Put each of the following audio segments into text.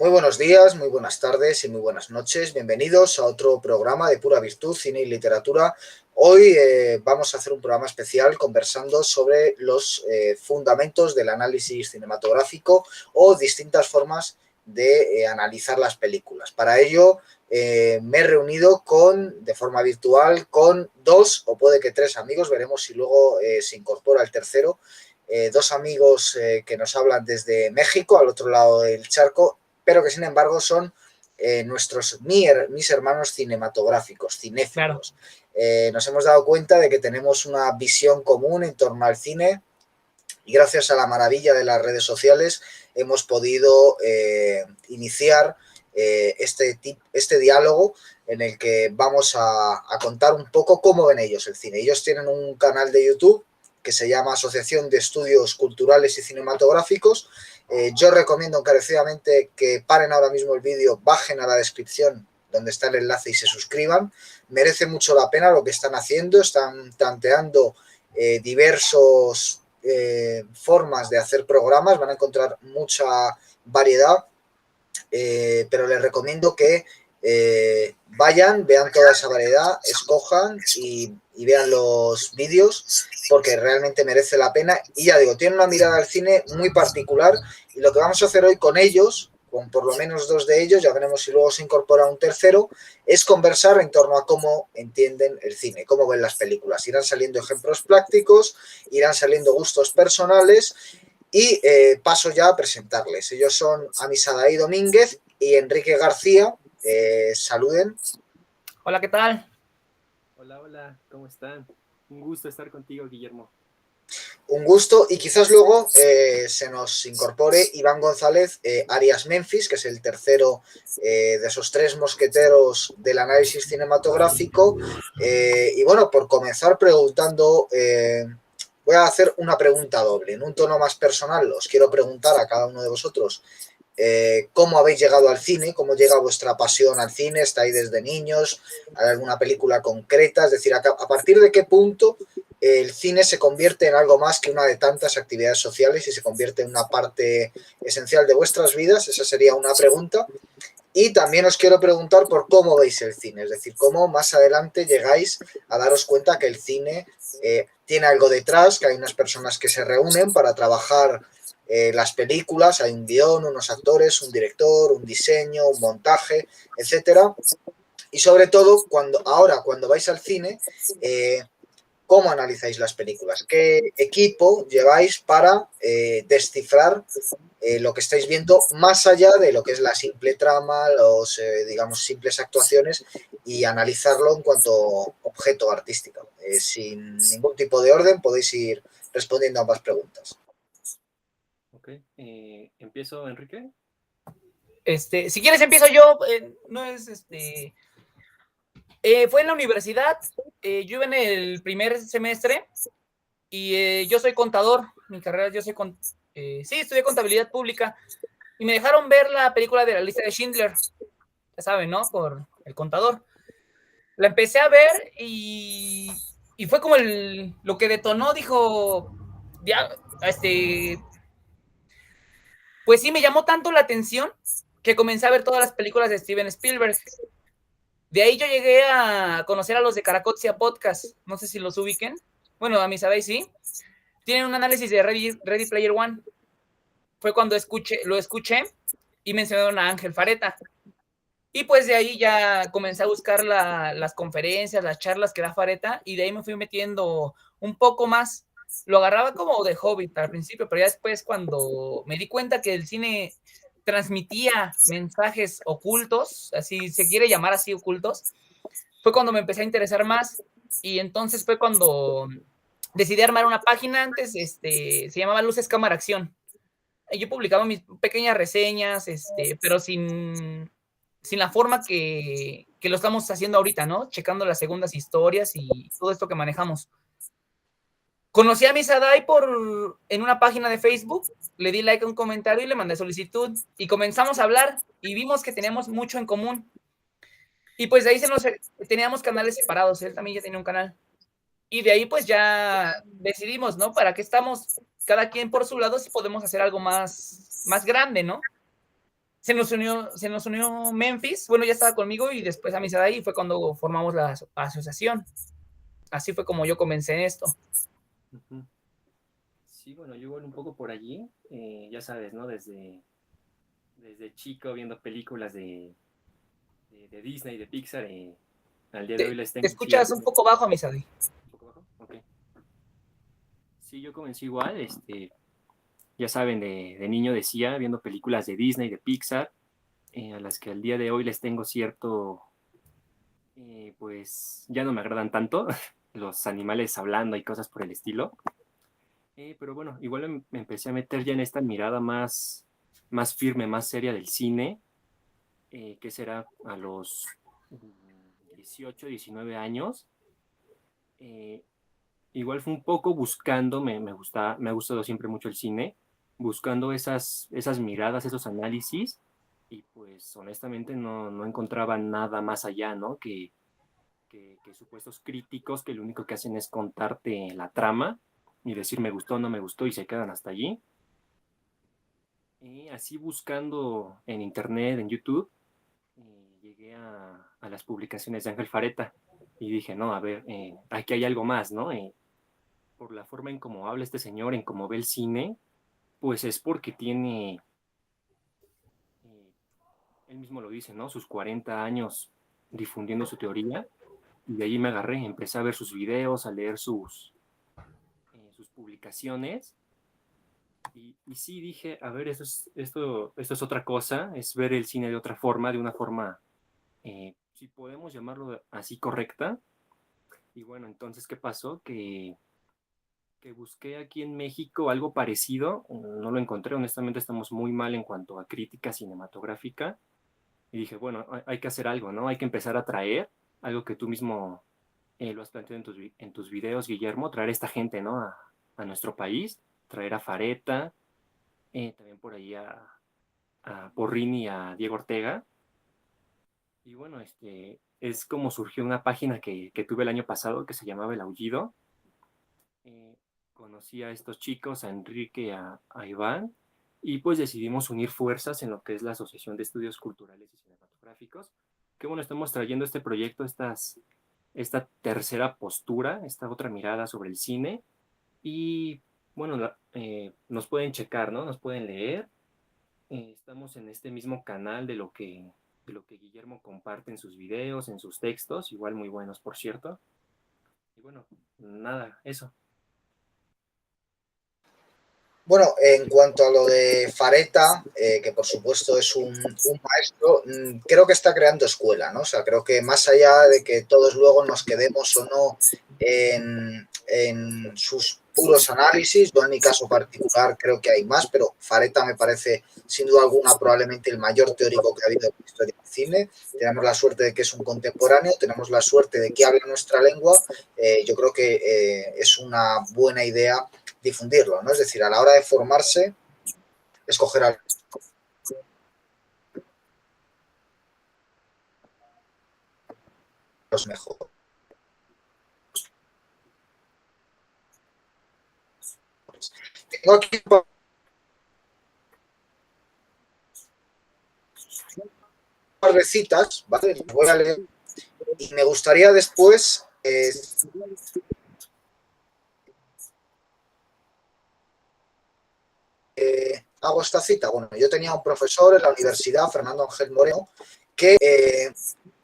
Muy buenos días, muy buenas tardes y muy buenas noches. Bienvenidos a otro programa de Pura Virtud, Cine y Literatura. Hoy vamos a hacer un programa especial conversando sobre los fundamentos del análisis cinematográfico o distintas formas de analizar las películas. Para ello me he reunido de forma virtual con dos o puede que tres amigos, veremos si luego se incorpora el tercero. Dos amigos que nos hablan desde México, al otro lado del charco, pero que sin embargo son mis hermanos cinematográficos, cinéfilos. Claro. Nos hemos dado cuenta de que tenemos una visión común en torno al cine y gracias a la maravilla de las redes sociales hemos podido iniciar este diálogo en el que vamos a contar un poco cómo ven ellos el cine. Ellos tienen un canal de YouTube que se llama Asociación de Estudios Culturales y Cinematográficos. Yo recomiendo encarecidamente que paren ahora mismo el vídeo, bajen a la descripción donde está el enlace y se suscriban. Merece mucho la pena lo que están haciendo, están tanteando diversos formas de hacer programas, van a encontrar mucha variedad, pero les recomiendo que vayan, vean toda esa variedad, escojan y vean los vídeos porque realmente merece la pena y ya digo, tienen una mirada al cine muy particular y lo que vamos a hacer hoy con ellos, con por lo menos dos de ellos, ya veremos si luego se incorpora un tercero, es conversar en torno a cómo entienden el cine, cómo ven las películas. Irán saliendo ejemplos prácticos, irán saliendo gustos personales y paso ya a presentarles. Ellos son Amisadaí Domínguez y Enrique García. Saluden. Hola, ¿qué tal? Hola, hola, ¿cómo están? Un gusto estar contigo, Guillermo. Un gusto, y quizás luego se nos incorpore Iván González Arias Memphis, que es el tercero de esos tres mosqueteros del análisis cinematográfico. Y bueno, por comenzar preguntando, voy a hacer una pregunta doble. En un tono más personal, os quiero preguntar a cada uno de vosotros cómo habéis llegado al cine, cómo llega vuestra pasión al cine, estáis desde niños, hay alguna película concreta, es decir, a partir de qué punto el cine se convierte en algo más que una de tantas actividades sociales y se convierte en una parte esencial de vuestras vidas. Esa sería una pregunta. Y también os quiero preguntar por cómo veis el cine, es decir, cómo más adelante llegáis a daros cuenta que el cine tiene algo detrás, que hay unas personas que se reúnen para trabajar las películas, hay un guión, unos actores, un director, un diseño, un montaje, etcétera. Y sobre todo, cuando vais al cine, ¿cómo analizáis las películas? ¿Qué equipo lleváis para descifrar lo que estáis viendo más allá de lo que es la simple trama, los, digamos, simples actuaciones y analizarlo en cuanto objeto artístico? Sin ningún tipo de orden podéis ir respondiendo a ambas preguntas. Ok, ¿empiezo, Enrique? Si quieres empiezo yo, no es fue en la universidad, yo iba en el primer semestre y yo soy contador, mi carrera, sí, estudié contabilidad pública y me dejaron ver la película de la lista de Schindler, ya saben, ¿no? Por el contador. La empecé a ver y fue como lo que detonó, dijo, ya, pues sí, me llamó tanto la atención que comencé a ver todas las películas de Steven Spielberg. De ahí yo llegué a conocer a los de Caracotzia Podcast. No sé si los ubiquen. Bueno, a mí sabéis, sí. Tienen un análisis de Ready Player One. Fue cuando lo escuché y mencionaron a Ángel Fareta. Y pues de ahí ya comencé a buscar las conferencias, las charlas que da Fareta, y de ahí me fui metiendo un poco más. Lo agarraba como de hobby al principio, pero ya después cuando me di cuenta que el cine transmitía mensajes ocultos, así se quiere llamar así, ocultos, fue cuando me empecé a interesar más, y entonces fue cuando decidí armar una página. Antes se llamaba Luces Cámara Acción. Yo publicaba mis pequeñas reseñas, pero sin la forma que lo estamos haciendo ahorita, ¿no? Checando las segundas historias y todo esto que manejamos. Conocí a Misadai en una página de Facebook, le di like a un comentario y le mandé solicitud, y comenzamos a hablar y vimos que teníamos mucho en común. Y pues de ahí teníamos canales separados, él también ya tenía un canal. Y de ahí pues ya decidimos, ¿no? ¿Para qué estamos cada quien por su lado si podemos hacer algo más grande, ¿no? se nos unió Memphis, bueno, ya estaba conmigo y después Amisadai y fue cuando formamos la asociación. Así fue como yo comencé en esto. Uh-huh. Sí, bueno, yo igual un poco por allí, ya sabes, ¿no? Desde chico viendo películas de Disney, de Pixar, al día de hoy les Te tengo escuchas un poco bajo, Amisadai. ¿Un poco bajo? Ok. Sí, yo comencé igual, ya saben, de niño decía, viendo películas de Disney, de Pixar, a las que al día de hoy les tengo cierto, pues ya no me agradan tanto, los animales hablando y cosas por el estilo. Pero bueno, igual me empecé a meter ya en esta mirada más firme, más seria del cine, que será a los 18, 19 años. Igual fue un poco buscando, me ha gustado siempre mucho el cine, buscando esas miradas, esos análisis, y pues honestamente no encontraba nada más allá, ¿no? Que supuestos críticos que lo único que hacen es contarte la trama y decir me gustó, no me gustó y se quedan hasta allí. Y así buscando en internet, en YouTube, llegué a las publicaciones de Ángel Fareta y dije, no, a ver, aquí hay algo más, ¿no? Por la forma en cómo habla este señor, en cómo ve el cine, pues es porque tiene, él mismo lo dice, ¿no? Sus 40 años difundiendo su teoría, y de ahí me agarré, empecé a ver sus videos, a leer sus publicaciones, y sí dije, a ver, esto es otra cosa, es ver el cine de otra forma, de una forma, si podemos llamarlo así, correcta. Y bueno, entonces, ¿qué pasó? Que busqué aquí en México algo parecido, no lo encontré, honestamente estamos muy mal en cuanto a crítica cinematográfica, y dije, bueno, hay que hacer algo, ¿no? Hay que empezar a traer algo que tú mismo lo has planteado en tus videos, Guillermo, traer a esta gente, ¿no? A nuestro país, traer a Fareta, también por ahí a Porrini y a Diego Ortega, y bueno, es como surgió una página que tuve el año pasado que se llamaba El Aullido. eh, Conocí a estos chicos, a Enrique y a Iván, y pues decidimos unir fuerzas en lo que es la Asociación de Estudios Culturales y Cinematográficos, que bueno, estamos trayendo este proyecto, esta tercera postura, esta otra mirada sobre el cine, y bueno, nos pueden checar, ¿no? Nos pueden leer, estamos en este mismo canal de lo que Guillermo comparte en sus videos, en sus textos, igual muy buenos, por cierto, y bueno, nada, eso. Bueno, en cuanto a lo de Fareta, que por supuesto es un maestro, creo que está creando escuela, ¿no? O sea, creo que más allá de que todos luego nos quedemos o no en sus puros análisis, yo en mi caso particular creo que hay más, pero Fareta me parece sin duda alguna probablemente el mayor teórico que ha habido en la historia del cine. Tenemos la suerte de que es un contemporáneo, tenemos la suerte de que habla nuestra lengua. Yo creo que es una buena idea difundirlo, ¿no? Es decir, a la hora de formarse, escoger a los mejores. Tengo aquí un par de citas, ¿vale? Las voy a leer y me gustaría después hago esta cita. Bueno, yo tenía un profesor en la universidad, Fernando Ángel Moreno, que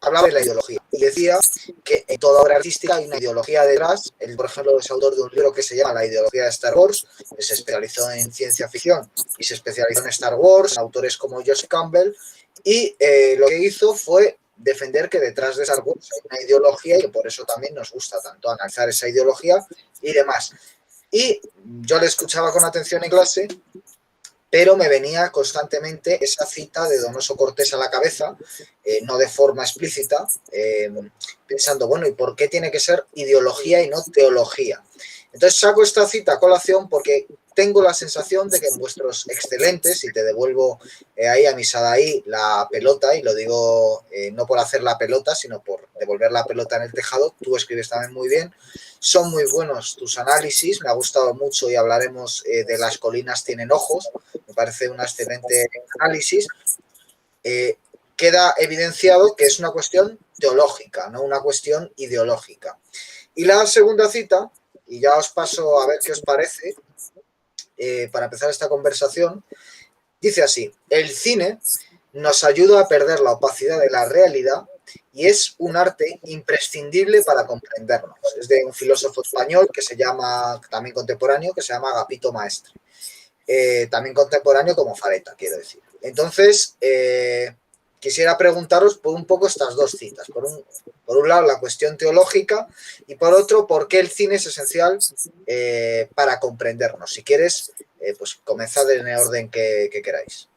hablaba de la ideología y decía que en toda obra artística hay una ideología detrás. Él, por ejemplo, es autor de un libro que se llama La ideología de Star Wars, que se especializó en ciencia ficción y se especializó en Star Wars, en autores como Joseph Campbell, y lo que hizo fue defender que detrás de Star Wars hay una ideología y que por eso también nos gusta tanto analizar esa ideología y demás. Y yo le escuchaba con atención en clase, pero me venía constantemente esa cita de Donoso Cortés a la cabeza, no de forma explícita, pensando, bueno, ¿y por qué tiene que ser ideología y no teología? Entonces saco esta cita a colación porque tengo la sensación de que en vuestros excelentes, y te devuelvo ahí a mi Sadaí la pelota, y lo digo no por hacer la pelota, sino por devolver la pelota en el tejado, tú escribes también muy bien, son muy buenos tus análisis, me ha gustado mucho y hablaremos de Las colinas tienen ojos, me parece un excelente análisis, queda evidenciado que es una cuestión teológica, no una cuestión ideológica. Y la segunda cita, y ya os paso a ver qué os parece, para empezar esta conversación, dice así: el cine nos ayuda a perder la opacidad de la realidad y es un arte imprescindible para comprendernos. Es de un filósofo español que se llama, también contemporáneo, que se llama Agapito Maestre. También contemporáneo como Fareta, quiero decir. Entonces, quisiera preguntaros por un poco estas dos citas. Por un lado, la cuestión teológica y por otro, por qué el cine es esencial para comprendernos. Si quieres, pues comenzad en el orden que queráis.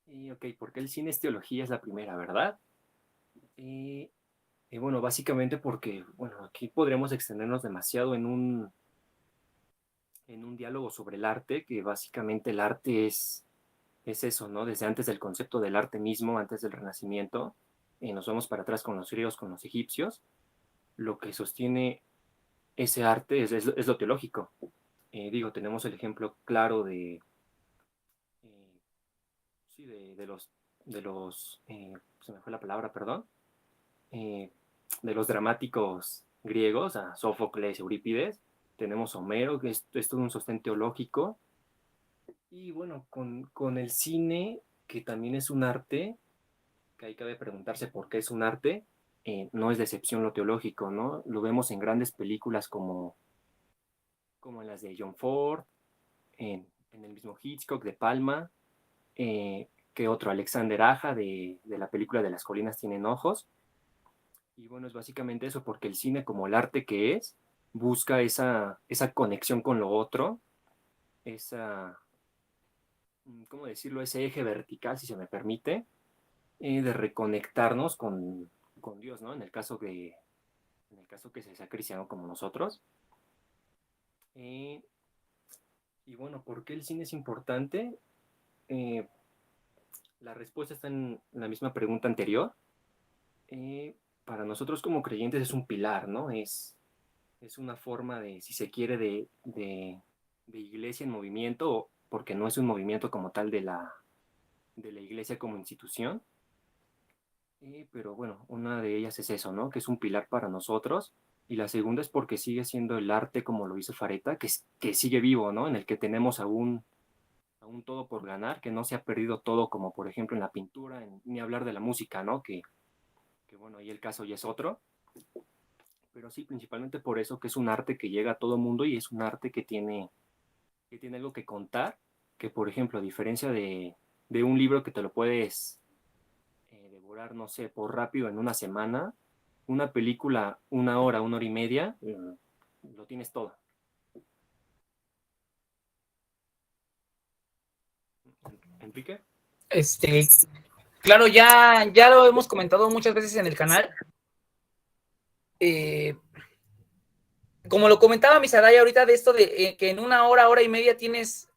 Y ok, porque el cine es teología es la primera, ¿verdad? Bueno, básicamente porque, bueno, aquí podremos extendernos demasiado en un diálogo sobre el arte, que básicamente el arte es eso, ¿no? Desde antes del concepto del arte mismo, antes del Renacimiento, nos vamos para atrás con los griegos, con los egipcios, lo que sostiene ese arte es lo teológico. Digo, tenemos el ejemplo claro de sí, de los se me fue la palabra, perdón, de los dramáticos griegos, a Sófocles, Eurípides. Tenemos Homero, que es todo un sostén teológico. Y bueno, con el cine, que también es un arte, que ahí cabe preguntarse por qué es un arte, no es de excepción lo teológico, ¿no? Lo vemos en grandes películas como en las de John Ford, en el mismo Hitchcock, de Palma, que otro, Alexander Aja, de la película de Las colinas tienen ojos. Y bueno, es básicamente eso, porque el cine, como el arte que es, busca esa conexión con lo otro, ¿cómo decirlo? Ese eje vertical, si se me permite, de reconectarnos con Dios, ¿no? En el caso que se sea cristiano como nosotros. Y bueno, ¿por qué el cine es importante? La respuesta está en la misma pregunta anterior. Para nosotros como creyentes es un pilar, ¿no? Es una forma de, si se quiere, de iglesia en movimiento, porque no es un movimiento como tal de la iglesia como institución. Pero bueno, una de ellas es eso, ¿no? Que es un pilar para nosotros. Y la segunda es porque sigue siendo el arte, como lo hizo Fareta, que sigue vivo, ¿no? En el que tenemos aún todo por ganar, que no se ha perdido todo, como por ejemplo en la pintura, ni hablar de la música, ¿no? Que bueno, ahí el caso ya es otro. Pero sí, principalmente por eso, que es un arte que llega a todo mundo y es un arte que tiene algo que contar, que por ejemplo, a diferencia de un libro que te lo puedes devorar, no sé, por rápido en una semana, una película, 1 hora, 1 hora y media, lo tienes todo. ¿Enrique? Claro, ya lo hemos comentado muchas veces en el canal. Como lo comentaba Misadaya ahorita, de esto de que en 1 hora, 1 hora y media tienes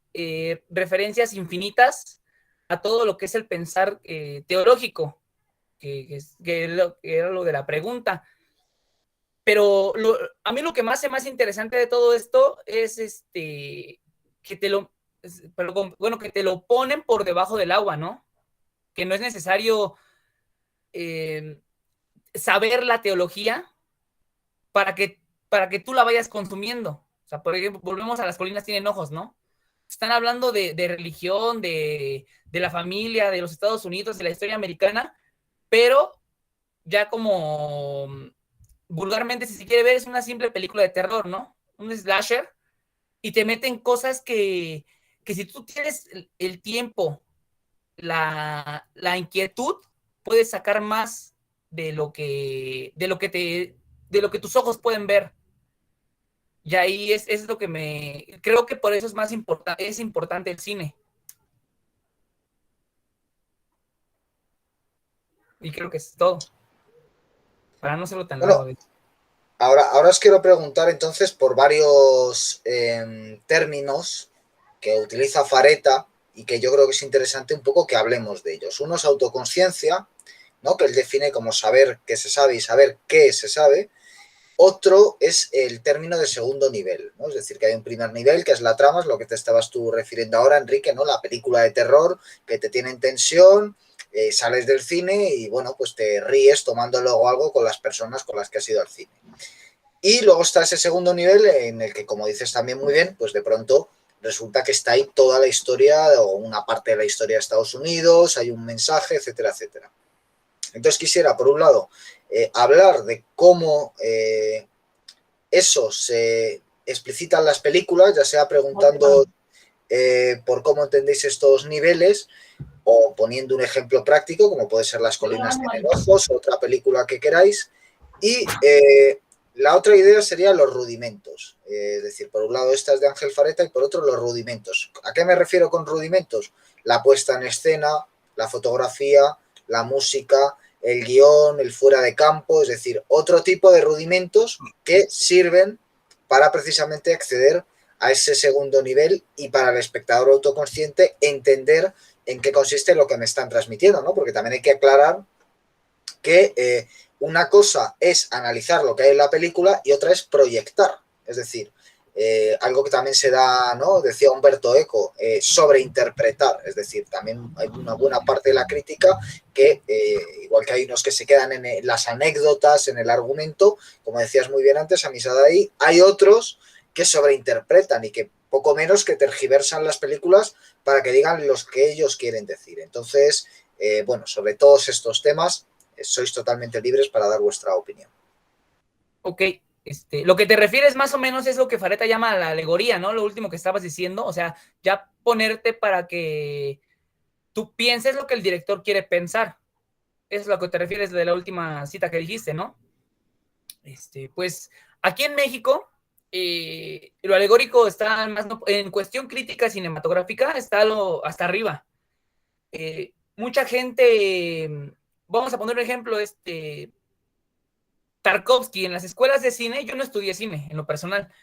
referencias infinitas a todo lo que es el pensar teológico, que era lo de la pregunta. Pero a mí lo que me hace más interesante de todo esto es que te lo ponen por debajo del agua, ¿no? Que no es necesario saber la teología para que tú la vayas consumiendo. O sea, por ejemplo, volvemos a Las colinas tienen ojos, ¿no? Están hablando de religión, de la familia, de los Estados Unidos, de la historia americana, pero ya como vulgarmente, si se quiere ver, es una simple película de terror, ¿no? Un slasher, y te meten cosas que si tú tienes el tiempo, la inquietud, puedes sacar más de lo que tus ojos pueden ver. Y ahí es lo que creo que por eso es más importante, es importante el cine. Y creo que es todo. Para no serlo tan largo. Bueno, ahora os quiero preguntar entonces por varios términos que utiliza Fareta y que yo creo que es interesante un poco que hablemos de ellos. Uno es autoconsciencia, ¿no? Que él define como saber qué se sabe y saber qué se sabe. otro es el término de segundo nivel, ¿no? Es decir, que hay un primer nivel, que es la trama, es lo que te estabas tú refiriendo ahora, Enrique, ¿no? La película de terror que te tiene en tensión, sales del cine y, bueno, pues te ríes tomando luego algo con las personas con las que has ido al cine. Y luego está ese segundo nivel en el que, como dices también muy bien, pues de pronto resulta que está ahí toda la historia o una parte de la historia de Estados Unidos, hay un mensaje, etcétera, etcétera. Entonces quisiera, por un lado, hablar de cómo eso se explicita en las películas, ya sea preguntando por cómo entendéis estos niveles o poniendo un ejemplo práctico, como puede ser Las colinas tienen ojos, otra película que queráis. Y la otra idea sería los rudimentos. Es decir, por un lado esta es de Ángel Fareta y por otro los rudimentos. ¿A qué me refiero con rudimentos? La puesta en escena, la fotografía, la música, el guión, el fuera de campo, es decir, otro tipo de rudimentos que sirven para precisamente acceder a ese segundo nivel y para el espectador autoconsciente entender en qué consiste lo que me están transmitiendo, ¿no? Porque también hay que aclarar que una cosa es analizar lo que hay en la película y otra es proyectar. Es decir, algo que también se da, ¿no? Decía Humberto Eco, sobreinterpretar. Es decir, también hay una buena parte de la crítica que, igual que hay unos que se quedan en las anécdotas, en el argumento, como decías muy bien antes, Amisadai, hay otros que sobreinterpretan y que poco menos que tergiversan las películas para que digan los que ellos quieren decir. Entonces, bueno, sobre todos estos temas, sois totalmente libres para dar vuestra opinión. Ok, lo que te refieres más o menos es lo que Fareta llama la alegoría, ¿no? Lo último que estabas diciendo, o sea, ya ponerte para que tú pienses lo que el director quiere pensar. Es lo que te refieres de la última cita que dijiste, ¿no? Pues aquí en México, lo alegórico está más en cuestión crítica cinematográfica, está hasta arriba. Mucha gente, vamos a poner un ejemplo, Tarkovsky, en las escuelas de cine, yo no estudié cine en lo personal,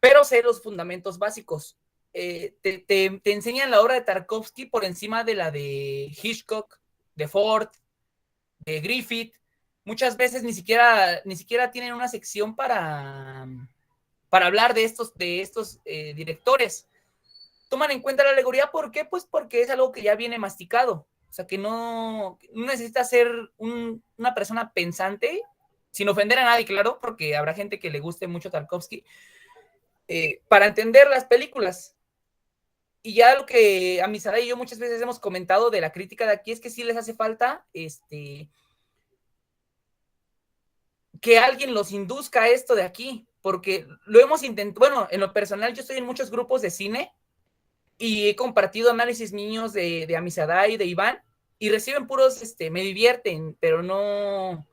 pero sé los fundamentos básicos. Te enseñan la obra de Tarkovsky por encima de la de Hitchcock, de Ford, de Griffith. Muchas veces ni siquiera tienen una sección para hablar de estos directores. Toman en cuenta la alegoría, ¿por qué? Pues porque es algo que ya viene masticado. O sea, que no necesita ser una persona pensante, sin ofender a nadie, claro, porque habrá gente que le guste mucho Tarkovsky, para entender las películas. Y ya lo que a Misara y yo muchas veces hemos comentado de la crítica de aquí es que sí les hace falta que alguien los induzca a esto de aquí, porque lo hemos intentado, bueno, en lo personal yo estoy en muchos grupos de cine y he compartido análisis niños de Amisadai y de Iván y reciben puros, me divierten, pero no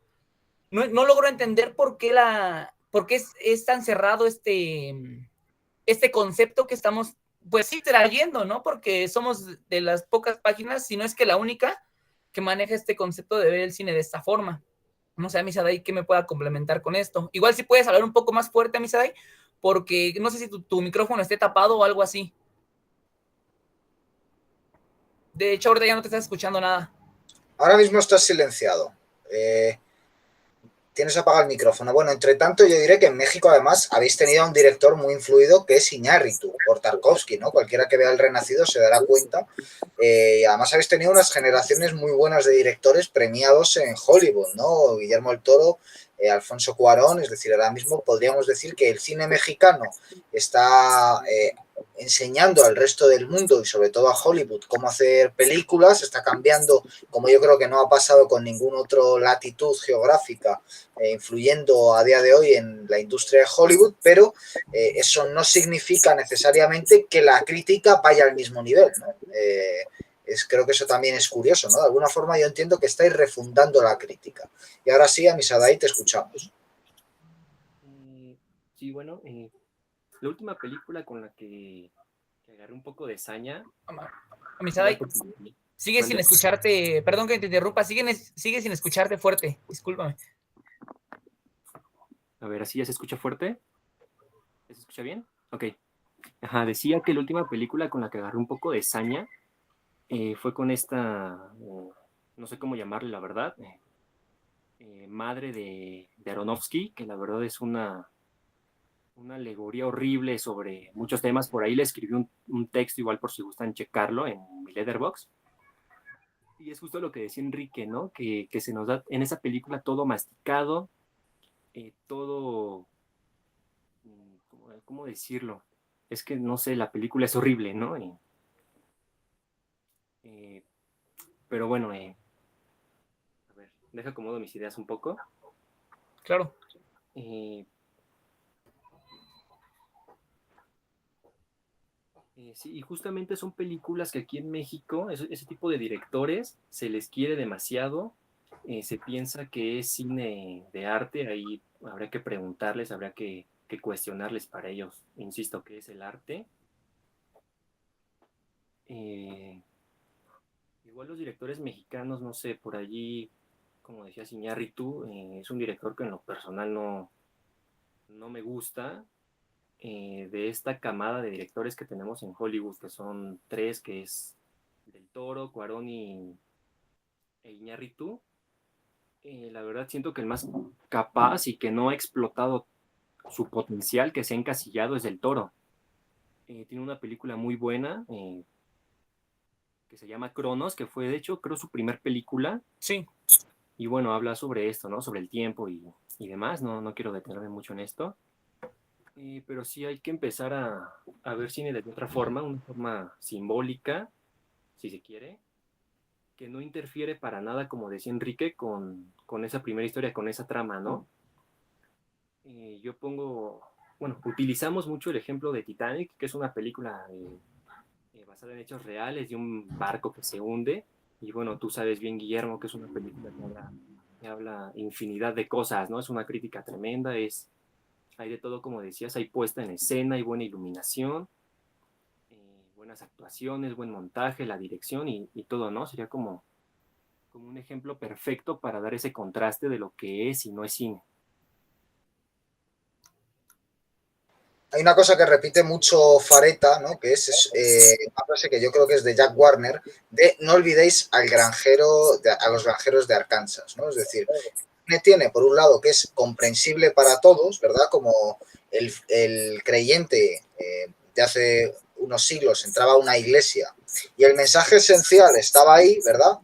logro entender por qué es tan cerrado este concepto que estamos, pues sí, trayendo, ¿no? Porque somos de las pocas páginas, si no es que la única, que maneja este concepto de ver el cine de esta forma. No sé, Amisadai, ¿qué me pueda complementar con esto? Igual si puedes hablar un poco más fuerte, Amisadai, porque no sé si tu micrófono esté tapado o algo así. De hecho, ahorita ya no te estás escuchando nada. Ahora mismo estás silenciado. Tienes apagado el micrófono. Bueno, entre tanto, yo diré que en México, además, habéis tenido a un director muy influido que es Iñárritu, por Tarkovsky, ¿no? Cualquiera que vea El Renacido se dará cuenta. Y además habéis tenido unas generaciones muy buenas de directores premiados en Hollywood, ¿no? Guillermo del Toro, Alfonso Cuarón, es decir, ahora mismo podríamos decir que el cine mexicano está enseñando al resto del mundo y sobre todo a Hollywood cómo hacer películas, está cambiando, como yo creo que no ha pasado con ningún otro latitud geográfica, influyendo a día de hoy en la industria de Hollywood, pero eso no significa necesariamente que la crítica vaya al mismo nivel, ¿no? Creo que eso también es curioso, ¿no? De alguna forma yo entiendo que estáis refundando la crítica. Y ahora sí, Amisadai, te escuchamos. Sí, bueno, la última película con la que agarré un poco de saña. Amisadai, sigue sin escucharte, perdón que te interrumpa, sigue sin escucharte fuerte, discúlpame. A ver, ¿así ya se escucha fuerte? ¿Ya se escucha bien? Ok. Ajá, decía que la última película con la que agarré un poco de saña fue con esta, no sé cómo llamarle, la verdad, madre de Aronofsky, que la verdad es una alegoría horrible sobre muchos temas. Por ahí le escribí un texto, igual por si gustan checarlo, en mi Letterboxd. Y es justo lo que decía Enrique, ¿no? Que se nos da en esa película todo masticado, todo, ¿cómo decirlo? Es que, no sé, la película es horrible, ¿no? Eh, pero bueno, a ver, deja acomodo mis ideas un poco. Claro. Sí, y justamente son películas que aquí en México, ese tipo de directores, se les quiere demasiado, se piensa que es cine de arte, ahí habría que preguntarles, habría que cuestionarles para ellos, insisto, qué es el arte. Eh, Igual los directores mexicanos, no sé, por allí, como decías Iñárritu, es un director que en lo personal no me gusta. De esta camada de directores que tenemos en Hollywood, que son tres, que es Del Toro, Cuarón e Iñárritu, la verdad siento que el más capaz y que no ha explotado su potencial, que se ha encasillado, es Del Toro. Tiene una película muy buena que se llama Cronos, que fue de hecho creo su primer película, Sí. y bueno, habla sobre esto, ¿no? Sobre el tiempo y demás, no quiero detenerme mucho en esto. Pero sí hay que empezar a ver cine de otra forma, una forma simbólica, si se quiere, que no interfiere para nada, como decía Enrique, con esa primera historia, con esa trama, ¿no? Yo pongo, bueno, utilizamos mucho el ejemplo de Titanic, que es una película basada en hechos reales de un barco que se hunde, y bueno, tú sabes bien, Guillermo, que es una película que habla infinidad de cosas, ¿no? Es una crítica tremenda, hay de todo, como decías, hay puesta en escena, hay buena iluminación, buenas actuaciones, buen montaje, la dirección y todo, ¿no? Sería como un ejemplo perfecto para dar ese contraste de lo que es y no es cine. Hay una cosa que repite mucho Fareta, ¿no? Que es una frase que yo creo que es de Jack Warner, de no olvidéis al granjero, a los granjeros de Arkansas, ¿no? Es decir, tiene por un lado que es comprensible para todos, ¿verdad? Como el creyente de hace unos siglos entraba a una iglesia y el mensaje esencial estaba ahí, ¿verdad?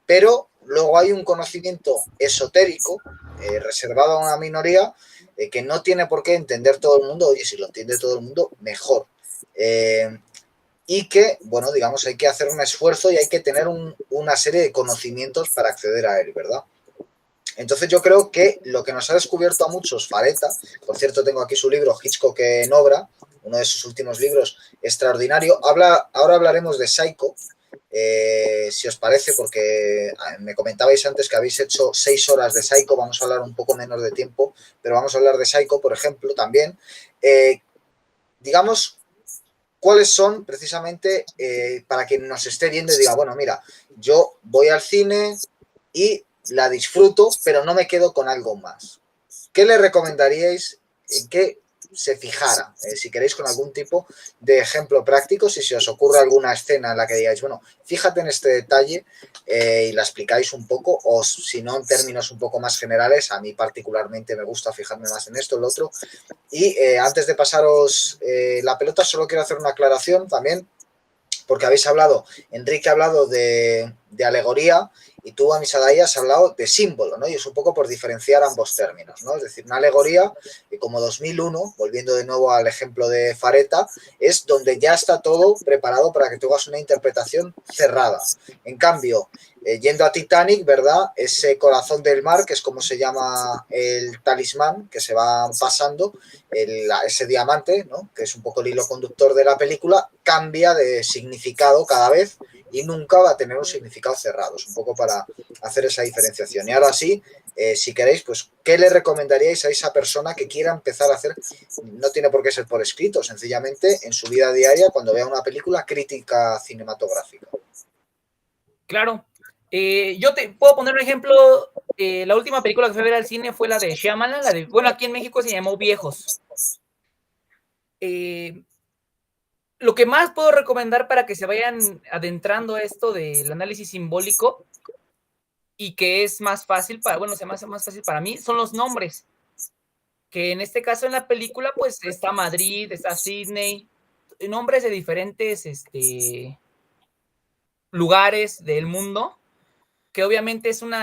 Pero luego hay un conocimiento esotérico reservado a una minoría que no tiene por qué entender todo el mundo. Oye, si lo entiende todo el mundo, mejor. Y que, bueno, digamos, hay que hacer un esfuerzo y hay que tener una serie de conocimientos para acceder a él, ¿verdad? Entonces yo creo que lo que nos ha descubierto a muchos Fareta, por cierto tengo aquí su libro Hitchcock en obra, uno de sus últimos libros extraordinario, ahora hablaremos de Psycho, si os parece, porque me comentabais antes que habéis hecho 6 horas de Psycho, vamos a hablar un poco menos de tiempo, pero vamos a hablar de Psycho, por ejemplo, también. Digamos, ¿cuáles son precisamente para quien nos esté viendo y diga, bueno, mira, yo voy al cine y la disfruto, pero no me quedo con algo más? ¿Qué le recomendaríais en qué se fijara? Si queréis con algún tipo de ejemplo práctico, si se os ocurre alguna escena en la que digáis, bueno, fíjate en este detalle y la explicáis un poco, o si no, en términos un poco más generales, a mí particularmente me gusta fijarme más en esto, en lo otro. Y antes de pasaros la pelota, solo quiero hacer una aclaración también, porque habéis hablado, Enrique ha hablado de alegoría y tú, Amisadai, has hablado de símbolo, ¿no? Y es un poco por diferenciar ambos términos, ¿no? Es decir, una alegoría, como 2001, volviendo de nuevo al ejemplo de Fareta, es donde ya está todo preparado para que tú hagas una interpretación cerrada. En cambio, yendo a Titanic, ¿verdad? Ese corazón del mar, que es como se llama el talismán que se va pasando, ese diamante, ¿no? Que es un poco el hilo conductor de la película, cambia de significado cada vez y nunca va a tener un significado cerrado. Es un poco para hacer esa diferenciación. Y ahora sí, si queréis, pues, ¿qué le recomendaríais a esa persona que quiera empezar a hacer? No tiene por qué ser por escrito, sencillamente en su vida diaria, cuando vea una película, crítica cinematográfica. Claro. Yo te puedo poner un ejemplo. La última película que fui a ver al cine fue la de Shyamalan, bueno, aquí en México se llamó Viejos. Lo que más puedo recomendar para que se vayan adentrando a esto del análisis simbólico y que es más fácil para, bueno, se me hace más fácil para mí, son los nombres. Que en este caso en la película, pues está Madrid, está Sydney, nombres de diferentes lugares del mundo, que obviamente es un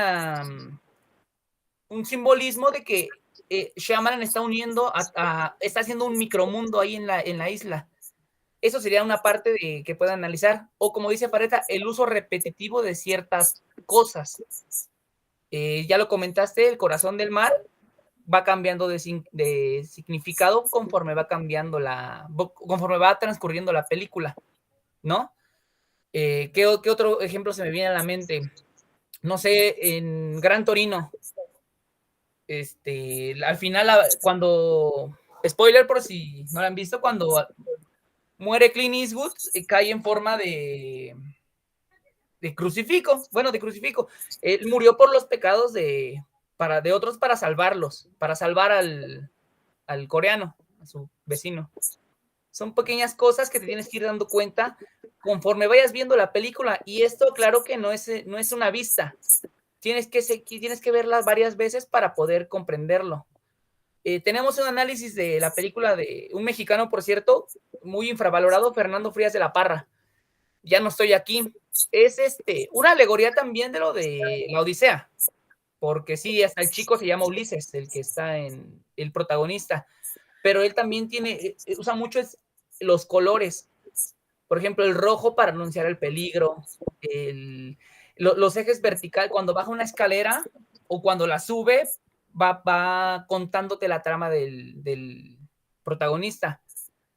simbolismo de que Shyamalan está uniendo, está haciendo un micromundo ahí en la isla. Eso sería una parte que pueda analizar. O como dice Fareta, el uso repetitivo de ciertas cosas. Ya lo comentaste, el corazón del mar va cambiando de significado conforme va cambiando conforme va transcurriendo la película, ¿no? ¿Qué otro ejemplo se me viene a la mente? No sé, en Gran Torino, al final, cuando, spoiler por si no lo han visto, cuando muere Clint Eastwood, cae en forma de crucifijo, bueno, de crucifijo. Él murió por los pecados de otros para salvarlos, para salvar al coreano, a su vecino. Son pequeñas cosas que te tienes que ir dando cuenta conforme vayas viendo la película. Y esto, claro que no es una vista. Tienes que verlas varias veces para poder comprenderlo. Tenemos un análisis de la película de un mexicano, por cierto, muy infravalorado, Fernando Frías de la Parra. Ya no estoy aquí. Es una alegoría también de lo de la Odisea, porque sí, hasta el chico se llama Ulises, el que está en el protagonista, pero él también usa mucho los colores. Por ejemplo, el rojo para anunciar el peligro, los ejes vertical, cuando baja una escalera o cuando la sube, va contándote la trama del protagonista.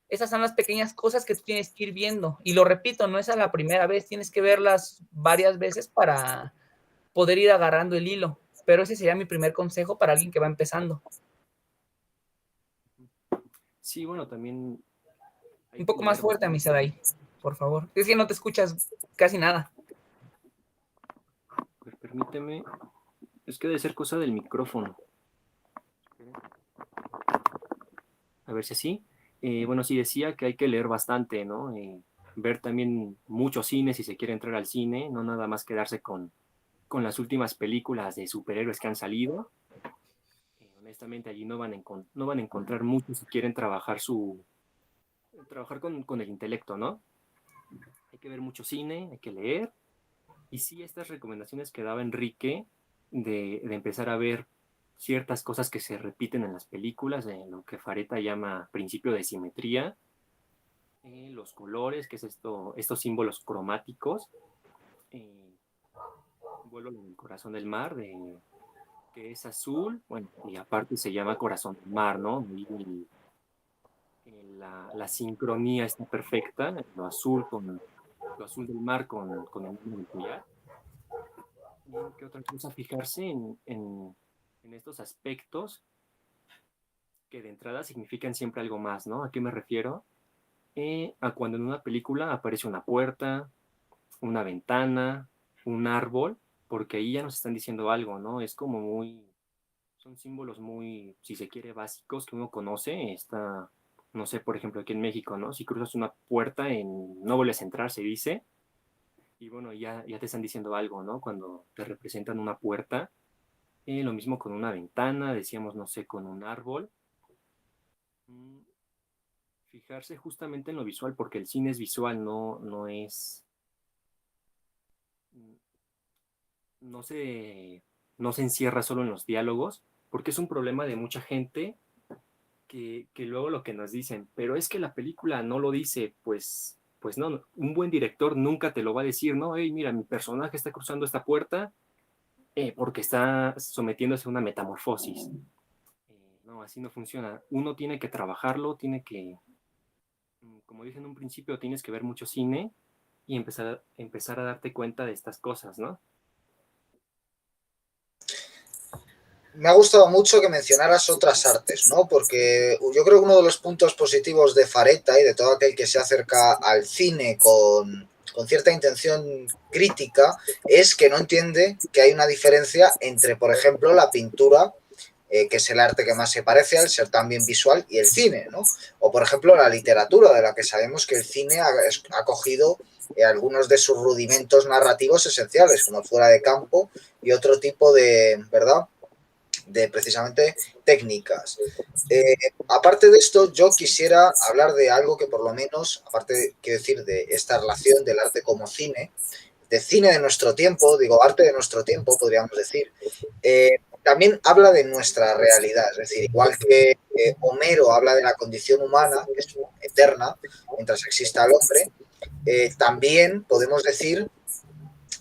Esas son las pequeñas cosas que tú tienes que ir viendo. Y lo repito, no es a la primera vez, tienes que verlas varias veces para poder ir agarrando el hilo. Pero ese sería mi primer consejo para alguien que va empezando. Sí, bueno, también... Un poco más fuerte, Misaday, por favor. Es que no te escuchas casi nada. Pues permíteme. Es que debe ser cosa del micrófono. A ver si así. Bueno, sí decía que hay que leer bastante, ¿no? Ver también muchos cines si se quiere entrar al cine, no nada más quedarse con las últimas películas de superhéroes que han salido. Honestamente, allí no van a encontrar mucho si quieren trabajar con el intelecto, ¿no? Hay que ver mucho cine, hay que leer. Y sí, estas recomendaciones que daba Enrique de empezar a ver ciertas cosas que se repiten en las películas, lo que Fareta llama principio de simetría, los colores, que es estos símbolos cromáticos, vuelo en el corazón del mar, que es azul, bueno, y aparte se llama corazón del mar, ¿no? La sincronía está perfecta, lo azul del mar con el mismo del collar. ¿Qué otra cosa? Fijarse en estos aspectos que de entrada significan siempre algo más, ¿no? ¿A qué me refiero? A cuando en una película aparece una puerta, una ventana, un árbol, porque ahí ya nos están diciendo algo, ¿no? Es como son símbolos muy, si se quiere, básicos que uno conoce. No sé, por ejemplo, aquí en México, ¿no? Si cruzas una puerta, no vuelves a entrar, se dice. Y bueno, ya te están diciendo algo, ¿no? Cuando te representan una puerta. Lo mismo con una ventana, decíamos, no sé, con un árbol. Fijarse justamente en lo visual, porque el cine es visual, no es... No se encierra solo en los diálogos, porque es un problema de mucha gente que luego lo que nos dicen, pero es que la película no lo dice, pues no, un buen director nunca te lo va a decir, ¿no? Hey, mira, mi personaje está cruzando esta puerta porque está sometiéndose a una metamorfosis. No, así no funciona. Uno tiene que trabajarlo, como dije en un principio, tienes que ver mucho cine y empezar a darte cuenta de estas cosas, ¿no? Me ha gustado mucho que mencionaras otras artes, ¿no? Porque yo creo que uno de los puntos positivos de Fareta y de todo aquel que se acerca al cine con cierta intención crítica es que no entiende que hay una diferencia entre, por ejemplo, la pintura que es el arte que más se parece al ser también visual, y el cine, ¿no? O, por ejemplo, la literatura, de la que sabemos que el cine ha cogido algunos de sus rudimentos narrativos esenciales, como Fuera de Campo y otro tipo de, ¿verdad?, de precisamente técnicas. Aparte de esto, yo quisiera hablar de algo que por lo menos, aparte, quiero decir, de esta relación del arte como cine, de cine de nuestro tiempo, digo, arte de nuestro tiempo, podríamos decir, también habla de nuestra realidad. Es decir, igual que Homero habla de la condición humana, que es eterna, mientras exista el hombre, también podemos decir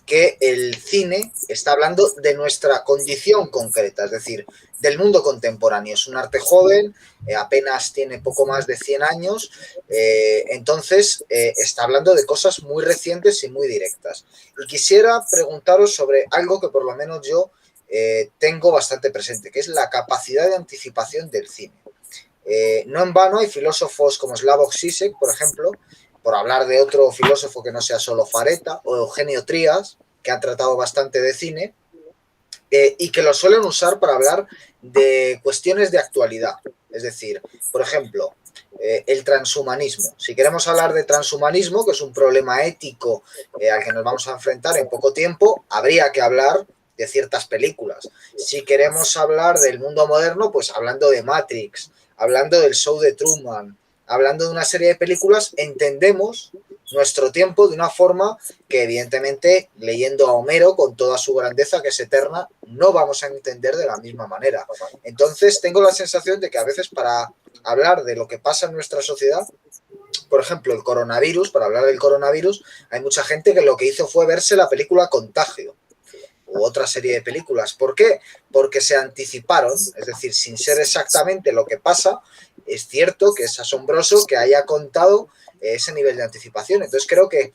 que el cine está hablando de nuestra condición concreta, es decir, del mundo contemporáneo. Es un arte joven, apenas tiene poco más de 100 años, entonces está hablando de cosas muy recientes y muy directas. Y quisiera preguntaros sobre algo que por lo menos yo tengo bastante presente, que es la capacidad de anticipación del cine. No en vano hay filósofos como Slavoj Žižek, por ejemplo, por hablar de otro filósofo que no sea solo Fareta, o Eugenio Trías, que han tratado bastante de cine, y que lo suelen usar para hablar de cuestiones de actualidad. Es decir, por ejemplo, el transhumanismo. Si queremos hablar de transhumanismo, que es un problema ético al que nos vamos a enfrentar en poco tiempo, habría que hablar de ciertas películas. Si queremos hablar del mundo moderno, pues hablando de Matrix, hablando del show de Truman, hablando de una serie de películas, entendemos nuestro tiempo de una forma que evidentemente leyendo a Homero con toda su grandeza que es eterna no vamos a entender de la misma manera. Entonces tengo la sensación de que a veces para hablar de lo que pasa en nuestra sociedad, por ejemplo el coronavirus, para hablar del coronavirus, hay mucha gente que lo que hizo fue verse la película Contagio u otra serie de películas. ¿Por qué? Porque se anticiparon, es decir, sin ser exactamente lo que pasa, es cierto que es asombroso que haya contado ese nivel de anticipación. Entonces creo que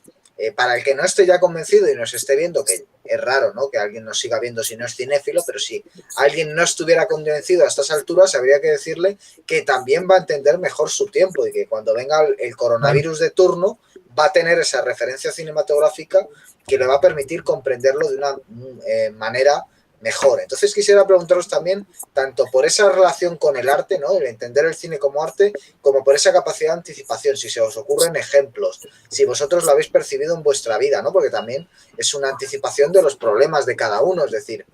para el que no esté ya convencido y nos esté viendo, que es raro, ¿no?, que alguien nos siga viendo si no es cinéfilo, pero si alguien no estuviera convencido a estas alturas, habría que decirle que también va a entender mejor su tiempo y que cuando venga el coronavirus de turno va a tener esa referencia cinematográfica que le va a permitir comprenderlo de una manera mejor. Entonces quisiera preguntaros también, tanto por esa relación con el arte, ¿no?, el entender el cine como arte, como por esa capacidad de anticipación, si se os ocurren ejemplos, si vosotros lo habéis percibido en vuestra vida, ¿no?, porque también es una anticipación de los problemas de cada uno, es decir,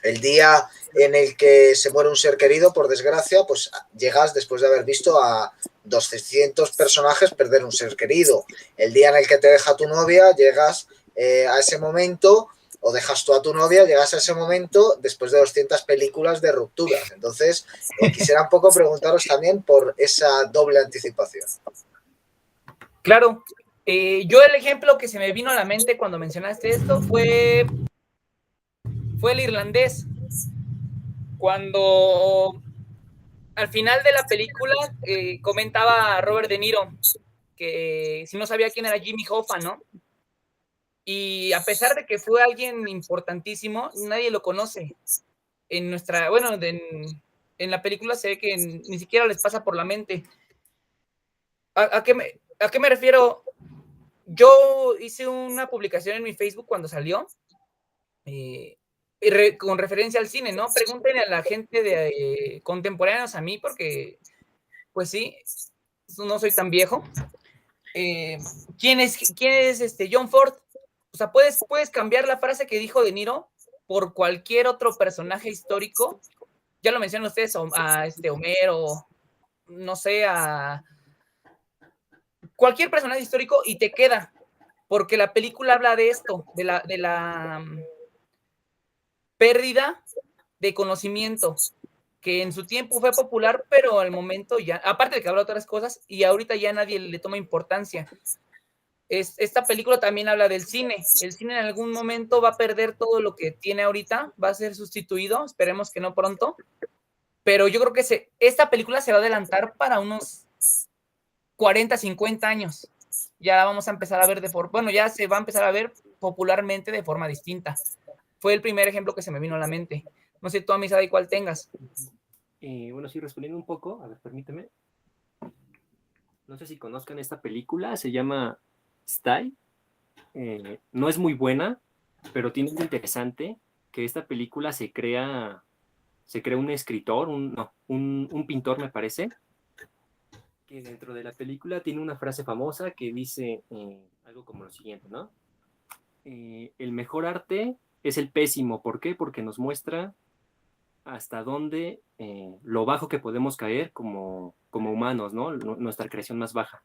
el día en el que se muere un ser querido, por desgracia, pues llegas después de haber visto a 200 personajes perder un ser querido. El día en el que te deja tu novia, llegas a ese momento, o dejas tú a tu novia, llegas a ese momento después de 200 películas de rupturas. Entonces, quisiera un poco preguntaros también por esa doble anticipación. Claro. Yo el ejemplo que se me vino a la mente cuando mencionaste esto fue el irlandés. Cuando al final de la película comentaba Robert De Niro que si no sabía quién era Jimmy Hoffa, ¿no? Y a pesar de que fue alguien importantísimo, nadie lo conoce. En nuestra, bueno, en la película se ve que ni siquiera les pasa por la mente. ¿A qué me refiero? Yo hice una publicación en mi Facebook cuando salió, con referencia al cine, ¿no? Pregúntenle a la gente de contemporáneos a mí, porque, pues sí, no soy tan viejo. ¿Quién es John Ford? O sea, puedes cambiar la frase que dijo De Niro por cualquier otro personaje histórico. Ya lo mencionan ustedes, a Homero, no sé, a cualquier personaje histórico y te queda, porque la película habla de esto, de la pérdida de conocimiento, que en su tiempo fue popular, pero al momento ya, aparte de que habla otras cosas, y ahorita ya nadie le toma importancia. Esta película también habla del cine. El cine en algún momento va a perder todo lo que tiene ahorita, va a ser sustituido, esperemos que no pronto, pero yo creo que esta película se va a adelantar para unos 40, 50 años. Ya la vamos a empezar a ver ya se va a empezar a ver popularmente de forma distinta. Fue el primer ejemplo que se me vino a la mente. No sé tú, Amisada, y cuál tengas. Bueno, sí, respondiendo un poco, a ver, permíteme. No sé si conozcan esta película, se llama Style. No es muy buena, pero tiene algo interesante, que esta película se crea se crea un escritor, un pintor me parece, que dentro de la película tiene una frase famosa que dice algo como lo siguiente, ¿no? El mejor arte es el pésimo. ¿Por qué? Porque nos muestra hasta dónde lo bajo que podemos caer como humanos, ¿no? Nuestra creación más baja.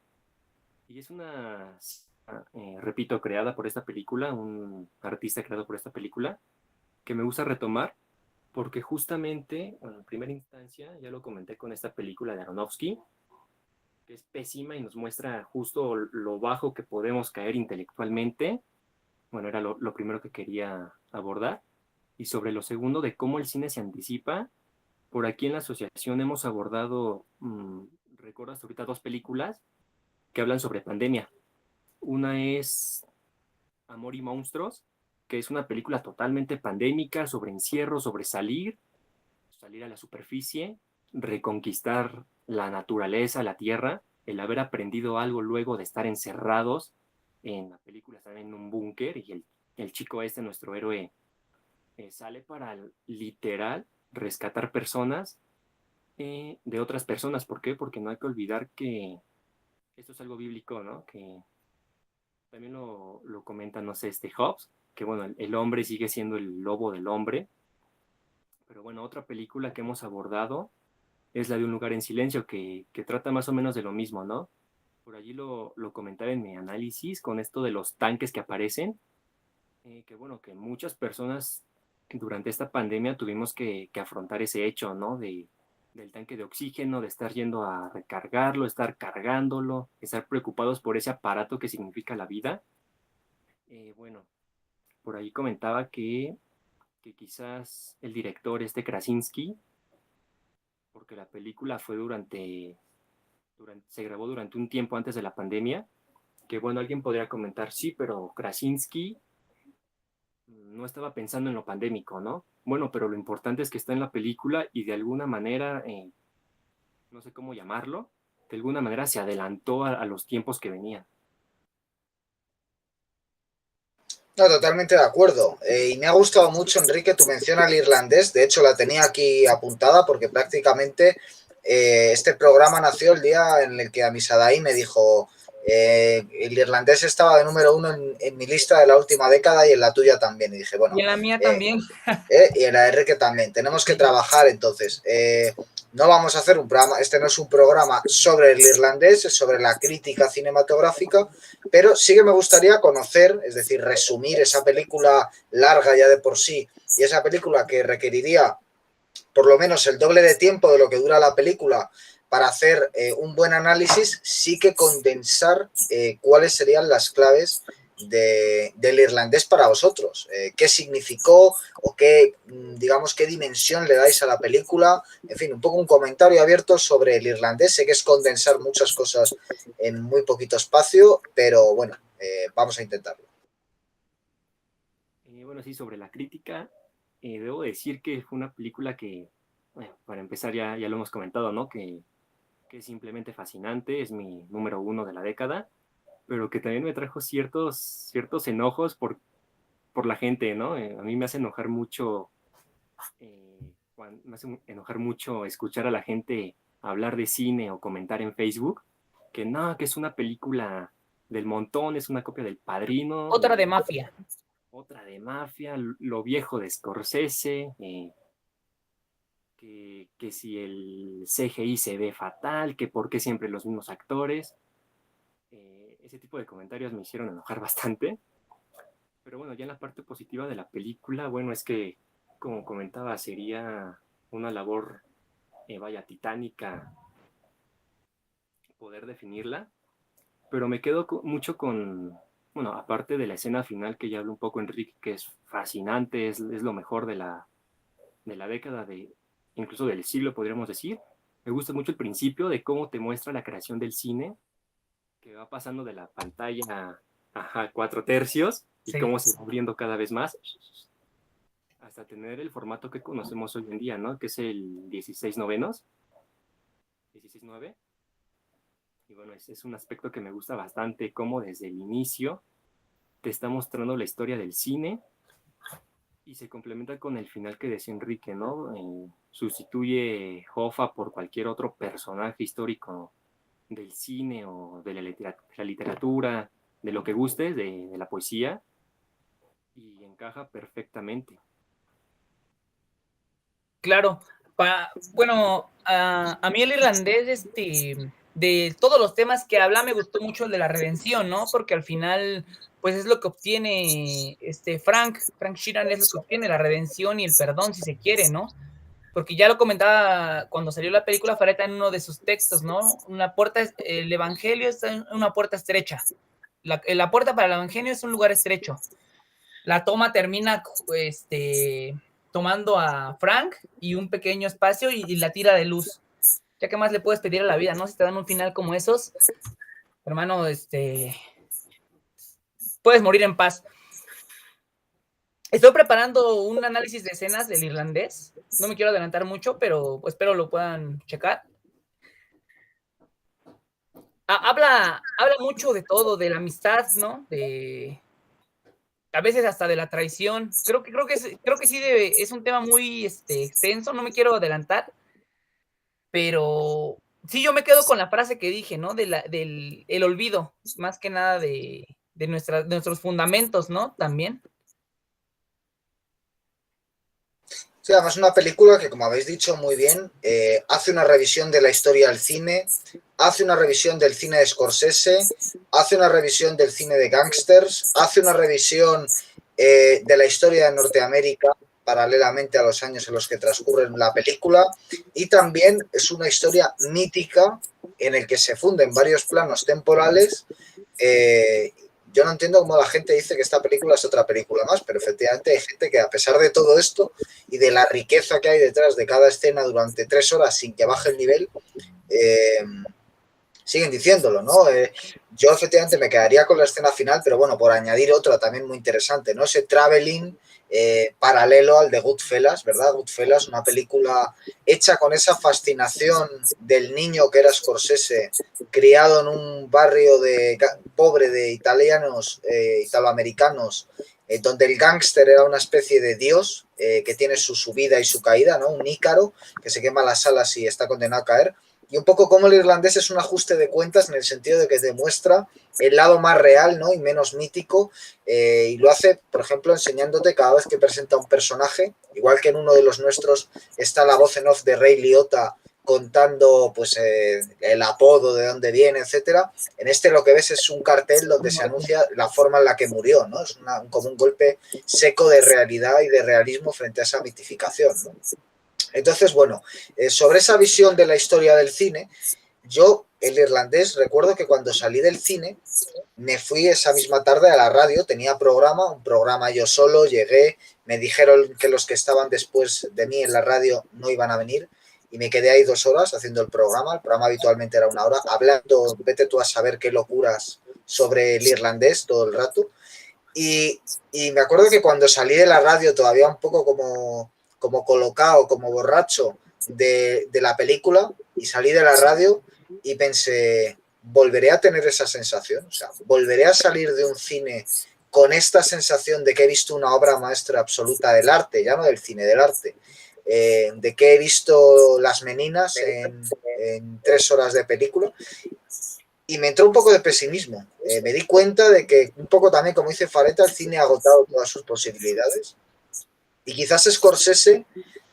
Y es una, repito, creada por esta película, un artista creado por esta película, que me gusta retomar, porque justamente, bueno, en primera instancia, ya lo comenté con esta película de Aronofsky, que es pésima y nos muestra justo lo bajo que podemos caer intelectualmente. Bueno, era lo primero que quería abordar. Y sobre lo segundo, de cómo el cine se anticipa. Por aquí en la asociación hemos abordado, recuerdo hasta ahorita, dos películas que hablan sobre pandemia. Una es Amor y Monstruos, que es una película totalmente pandémica sobre encierro, sobre salir a la superficie, reconquistar la naturaleza, la tierra, el haber aprendido algo luego de estar encerrados. En la película están en un búnker y el chico nuestro héroe, sale para literal rescatar personas de otras personas. ¿Por qué? Porque no hay que olvidar que esto es algo bíblico, ¿no? Que también lo comenta, no sé, Hobbes, que bueno, el hombre sigue siendo el lobo del hombre. Pero bueno, otra película que hemos abordado es la de Un lugar en silencio, que trata más o menos de lo mismo, ¿no? Por allí lo comentaba en mi análisis con esto de los tanques que aparecen, que bueno, que muchas personas durante esta pandemia tuvimos que afrontar ese hecho, ¿no? Del tanque de oxígeno, de estar yendo a recargarlo, estar cargándolo, estar preocupados por ese aparato que significa la vida. Bueno, por ahí comentaba que quizás el director, Krasinski, porque la película fue se grabó durante un tiempo antes de la pandemia, que bueno, alguien podría comentar, sí, pero Krasinski no estaba pensando en lo pandémico, ¿no? Bueno, pero lo importante es que está en la película y de alguna manera, no sé cómo llamarlo, de alguna manera se adelantó a los tiempos que venían. No, totalmente de acuerdo. Y me ha gustado mucho, Enrique, tu mención al irlandés. De hecho, la tenía aquí apuntada porque prácticamente este programa nació el día en el que Amisadai me dijo el irlandés estaba de número uno en mi lista de la última década y en la tuya también. Y dije, Y bueno, en la mía también. y en la R que también. Tenemos que trabajar entonces. No vamos a hacer un programa, este no es un programa sobre el irlandés, es sobre la crítica cinematográfica, pero sí que me gustaría conocer, es decir, resumir esa película larga ya de por sí, y esa película que requeriría por lo menos el doble de tiempo de lo que dura la película para hacer un buen análisis, sí que condensar cuáles serían las claves del irlandés para vosotros. ¿Qué significó o qué, digamos, qué dimensión le dais a la película? En fin, un poco un comentario abierto sobre el irlandés. Sé que es condensar muchas cosas en muy poquito espacio, pero bueno, vamos a intentarlo. Bueno, sí, sobre la crítica, debo decir que fue una película que, bueno, para empezar ya lo hemos comentado, ¿no? Que es simplemente fascinante, es mi número uno de la década, pero que también me trajo ciertos enojos por la gente, ¿no? A mí me hace enojar mucho, me hace enojar mucho escuchar a la gente hablar de cine o comentar en Facebook que no, que es una película del montón, es una copia del Padrino, Otra de mafia. otra de mafia, lo viejo de Scorsese, que si el CGI se ve fatal, que por qué siempre los mismos actores. Ese tipo de comentarios me hicieron enojar bastante. Pero bueno, ya en la parte positiva de la película, bueno, es que, como comentaba, sería una labor, vaya, titánica poder definirla, pero me quedo mucho con, bueno, aparte de la escena final que ya habló un poco Enrique, que es fascinante, es lo mejor de la década, incluso del siglo, podríamos decir. Me gusta mucho el principio de cómo te muestra la creación del cine, que va pasando de la pantalla a 4 tercios y Sí. cómo se va abriendo cada vez más hasta tener el formato que conocemos hoy en día, ¿no? Que es el 16 novenos, 16:9. Y bueno, es un aspecto que me gusta bastante, cómo desde el inicio te está mostrando la historia del cine, Y se complementa con el final que decía Enrique, ¿no? Sustituye Hoffa por cualquier otro personaje histórico del cine o de la literatura, de lo que gustes, de la poesía, y encaja perfectamente. Claro. Bueno, a mí el irlandés, de todos los temas que habla, me gustó mucho el de la redención, ¿no? Porque al final, pues es lo que obtiene Frank Sheeran, es lo que obtiene, la redención y el perdón, si se quiere, ¿no? Porque ya lo comentaba cuando salió la película Fareta en uno de sus textos, ¿no? El evangelio está en una puerta estrecha. La puerta para el evangelio es un lugar estrecho. La toma termina tomando a Frank y un pequeño espacio y la tira de luz. Ya que más le puedes pedir a la vida, ¿no? Si te dan un final como esos, hermano, puedes morir en paz. Estoy preparando un análisis de escenas del irlandés. No me quiero adelantar mucho, pero espero lo puedan checar. Habla mucho de todo, de la amistad, ¿no? A veces hasta de la traición. Creo que sí es un tema muy extenso, no me quiero adelantar, pero sí, yo me quedo con la frase que dije, ¿no? Del el olvido, más que nada de nuestros fundamentos, ¿no? También. Sí, además una película que, como habéis dicho muy bien, hace una revisión de la historia del cine, hace una revisión del cine de Scorsese, hace una revisión del cine de gángsters, hace una revisión de la historia de Norteamérica paralelamente a los años en los que transcurre la película, y también es una historia mítica en el que se funden varios planos temporales. Yo no entiendo cómo la gente dice que esta película es otra película más, pero efectivamente hay gente que, a pesar de todo esto y de la riqueza que hay detrás de cada escena durante 3 horas sin que baje el nivel, siguen diciéndolo, ¿no? Yo efectivamente me quedaría con la escena final, pero bueno, por añadir otra también muy interesante, ¿no? Ese traveling paralelo al de Goodfellas, ¿verdad? Goodfellas, una película hecha con esa fascinación del niño que era Scorsese, criado en un barrio pobre de italianos, italoamericanos, donde el gángster era una especie de dios que tiene su subida y su caída, ¿no? Un Ícaro que se quema las alas y está condenado a caer. Y un poco como el irlandés es un ajuste de cuentas en el sentido de que demuestra el lado más real, ¿no? Y menos mítico, y lo hace, por ejemplo, enseñándote cada vez que presenta un personaje, igual que en uno de los nuestros está la voz en off de Ray Liotta contando pues el apodo, de dónde viene, etcétera. En este lo que ves es un cartel donde se anuncia la forma en la que murió, ¿no? Es como un golpe seco de realidad y de realismo frente a esa mitificación, ¿no? Entonces, bueno, sobre esa visión de la historia del cine, yo, el irlandés, recuerdo que cuando salí del cine, me fui esa misma tarde a la radio, tenía un programa yo solo, llegué, me dijeron que los que estaban después de mí en la radio no iban a venir, y me quedé ahí 2 horas haciendo el programa habitualmente era 1 hora, hablando, vete tú a saber qué locuras sobre el irlandés todo el rato, y me acuerdo que cuando salí de la radio todavía un poco como colocado, como borracho de la película, y salí de la radio y pensé, volveré a tener esa sensación, o sea, volveré a salir de un cine con esta sensación de que he visto una obra maestra absoluta del arte, ya no del cine, del arte, de que he visto Las Meninas en 3 horas de película, y me entró un poco de pesimismo. Me di cuenta de que, un poco también, como dice Fareta, el cine ha agotado todas sus posibilidades. Y quizás Scorsese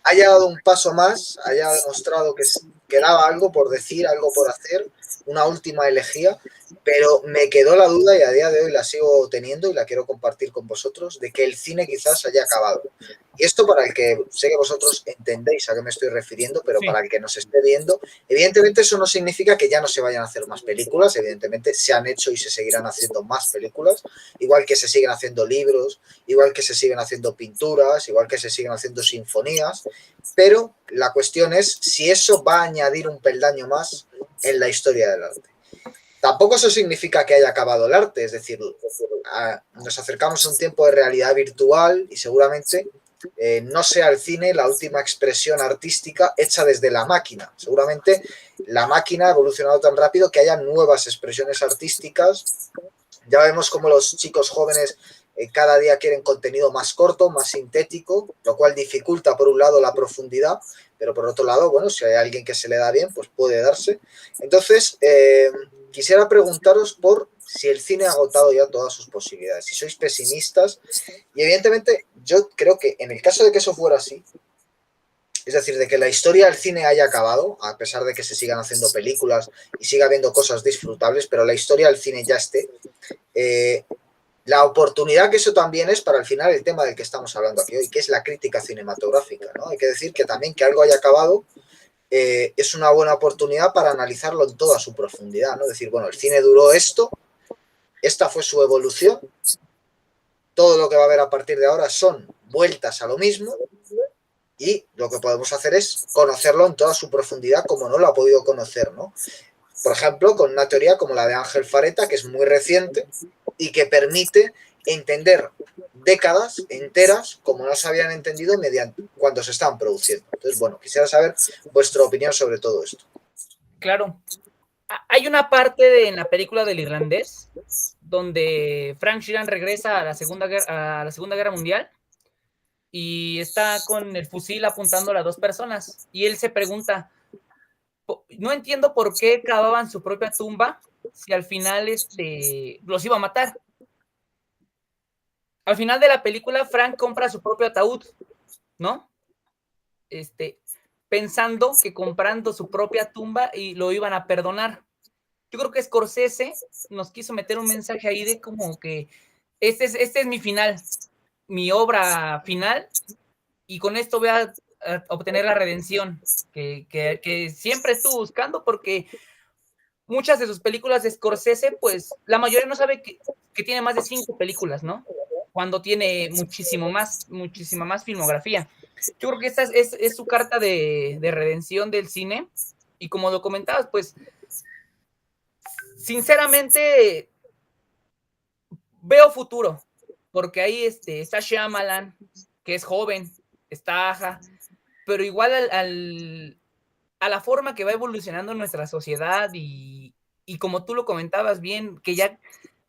haya dado un paso más, haya demostrado que quedaba algo por decir, algo por hacer, una última elegía, pero me quedó la duda, y a día de hoy la sigo teniendo y la quiero compartir con vosotros, de que el cine quizás haya acabado. Y esto, para el que sé que vosotros entendéis a qué me estoy refiriendo, pero sí, para el que nos esté viendo, evidentemente eso no significa que ya no se vayan a hacer más películas, evidentemente se han hecho y se seguirán haciendo más películas, igual que se siguen haciendo libros, igual que se siguen haciendo pinturas, igual que se siguen haciendo sinfonías, pero la cuestión es si eso va a añadir un peldaño más en la historia del arte. Tampoco eso significa que haya acabado el arte, es decir, nos acercamos a un tiempo de realidad virtual y seguramente no sea el cine la última expresión artística hecha desde la máquina. Seguramente la máquina ha evolucionado tan rápido que haya nuevas expresiones artísticas. Ya vemos cómo los chicos jóvenes cada día quieren contenido más corto, más sintético, lo cual dificulta por un lado la profundidad, pero por otro lado, bueno, si hay alguien que se le da bien, pues puede darse. Entonces, quisiera preguntaros por si el cine ha agotado ya todas sus posibilidades, si sois pesimistas, y evidentemente yo creo que en el caso de que eso fuera así, es decir, de que la historia del cine haya acabado, a pesar de que se sigan haciendo películas y siga habiendo cosas disfrutables, pero la historia del cine ya esté, la oportunidad que eso también es para al final el tema del que estamos hablando aquí hoy, que es la crítica cinematográfica, ¿no? Hay que decir que también que algo haya acabado es una buena oportunidad para analizarlo en toda su profundidad, ¿no? Decir, bueno, el cine duró esto, esta fue su evolución, todo lo que va a haber a partir de ahora son vueltas a lo mismo, y lo que podemos hacer es conocerlo en toda su profundidad como no lo ha podido conocer, ¿no? Por ejemplo, con una teoría como la de Ángel Fareta, que es muy reciente y que permite entender décadas enteras como no se habían entendido mediante cuando se estaban produciendo. Entonces, bueno, quisiera saber vuestra opinión sobre todo esto. Claro. Hay una parte en la película del irlandés donde Frank Sheeran regresa a la Segunda Guerra Mundial y está con el fusil apuntándole a dos personas. Y él se pregunta, no entiendo por qué cavaban su propia tumba si al final los iba a matar. Al final de la película, Frank compra su propio ataúd, ¿no? Pensando que comprando su propia tumba y lo iban a perdonar. Yo creo que Scorsese nos quiso meter un mensaje ahí de como que este es mi final, mi obra final, y con esto voy a obtener la redención que siempre estuvo buscando, porque muchas de sus películas de Scorsese, pues la mayoría no sabe que tiene más de 5 películas, ¿no? Cuando tiene muchísima más filmografía. Yo creo que esta es su carta de redención del cine, y como lo comentabas, pues sinceramente veo futuro, porque ahí está Shyamalan, que es joven, está Aja, pero igual a la forma que va evolucionando nuestra sociedad y como tú lo comentabas bien, que ya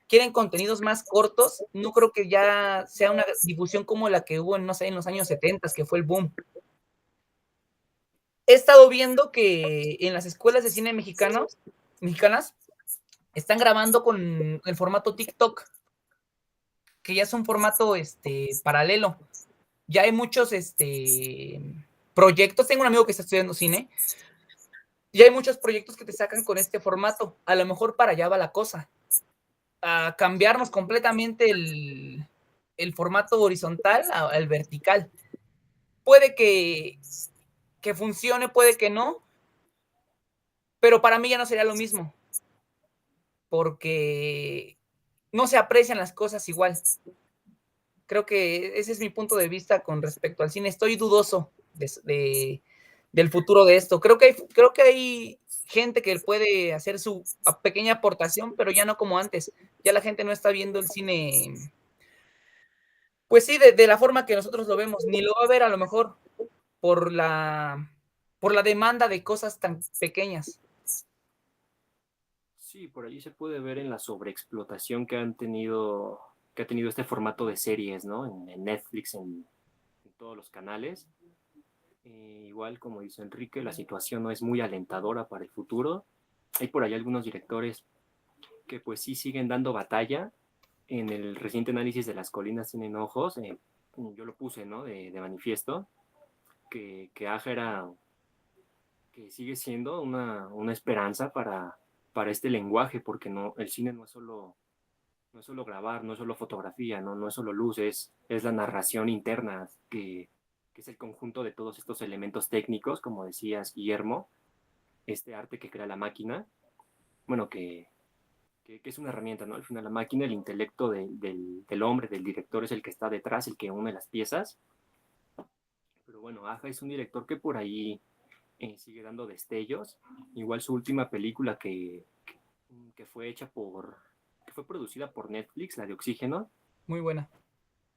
quieren contenidos más cortos, no creo que ya sea una difusión como la que hubo en, no sé, en los años 70, que fue el boom. He estado viendo que en las escuelas de cine mexicanas están grabando con el formato TikTok, que ya es un formato paralelo. Ya hay muchos proyectos. Tengo un amigo que está estudiando cine y hay muchos proyectos que te sacan con este formato. A lo mejor para allá va la cosa, a cambiarnos completamente el formato horizontal al vertical. Puede que funcione, puede que no, pero para mí ya no sería lo mismo, porque no se aprecian las cosas igual. Creo que ese es mi punto de vista con respecto al cine. Estoy dudoso del futuro de esto. Creo que hay gente que puede hacer su pequeña aportación, pero ya no como antes. Ya la gente no está viendo el cine, pues sí, de la forma que nosotros lo vemos, ni lo va a ver a lo mejor por la demanda de cosas tan pequeñas. Sí, por allí se puede ver en la sobreexplotación que ha tenido este formato de series, ¿no? En Netflix, en todos los canales. Igual, como dice Enrique, la situación no es muy alentadora para el futuro. Hay por ahí algunos directores que pues sí siguen dando batalla. En el reciente análisis de Las colinas tienen ojos, yo lo puse, ¿no? De manifiesto, que Aja era, que sigue siendo una esperanza para este lenguaje, porque no, el cine no es solo grabar, no es solo fotografía, no es solo luz, es la narración interna, que es el conjunto de todos estos elementos técnicos, como decías, Guillermo, este arte que crea la máquina, bueno, que es una herramienta, ¿no? Al final la máquina, el intelecto del hombre, del director, es el que está detrás, el que une las piezas. Pero bueno, Aja es un director que por ahí sigue dando destellos. Igual su última película que fue hecha que fue producida por Netflix, la de Oxígeno. Muy buena.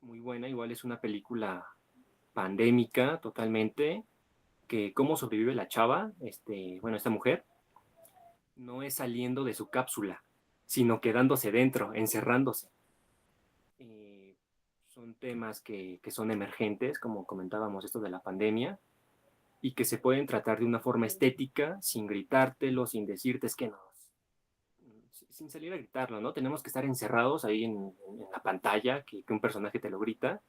Muy buena, igual es una película pandémica totalmente, que cómo sobrevive la chava, esta mujer, no es saliendo de su cápsula, sino quedándose dentro, encerrándose. son temas que son emergentes, como comentábamos esto de la pandemia, y que se pueden tratar de una forma estética, sin gritártelo, sin decirte es que no, sin salir a gritarlo, ¿no? Tenemos que estar encerrados ahí en la pantalla, que un personaje te lo grita.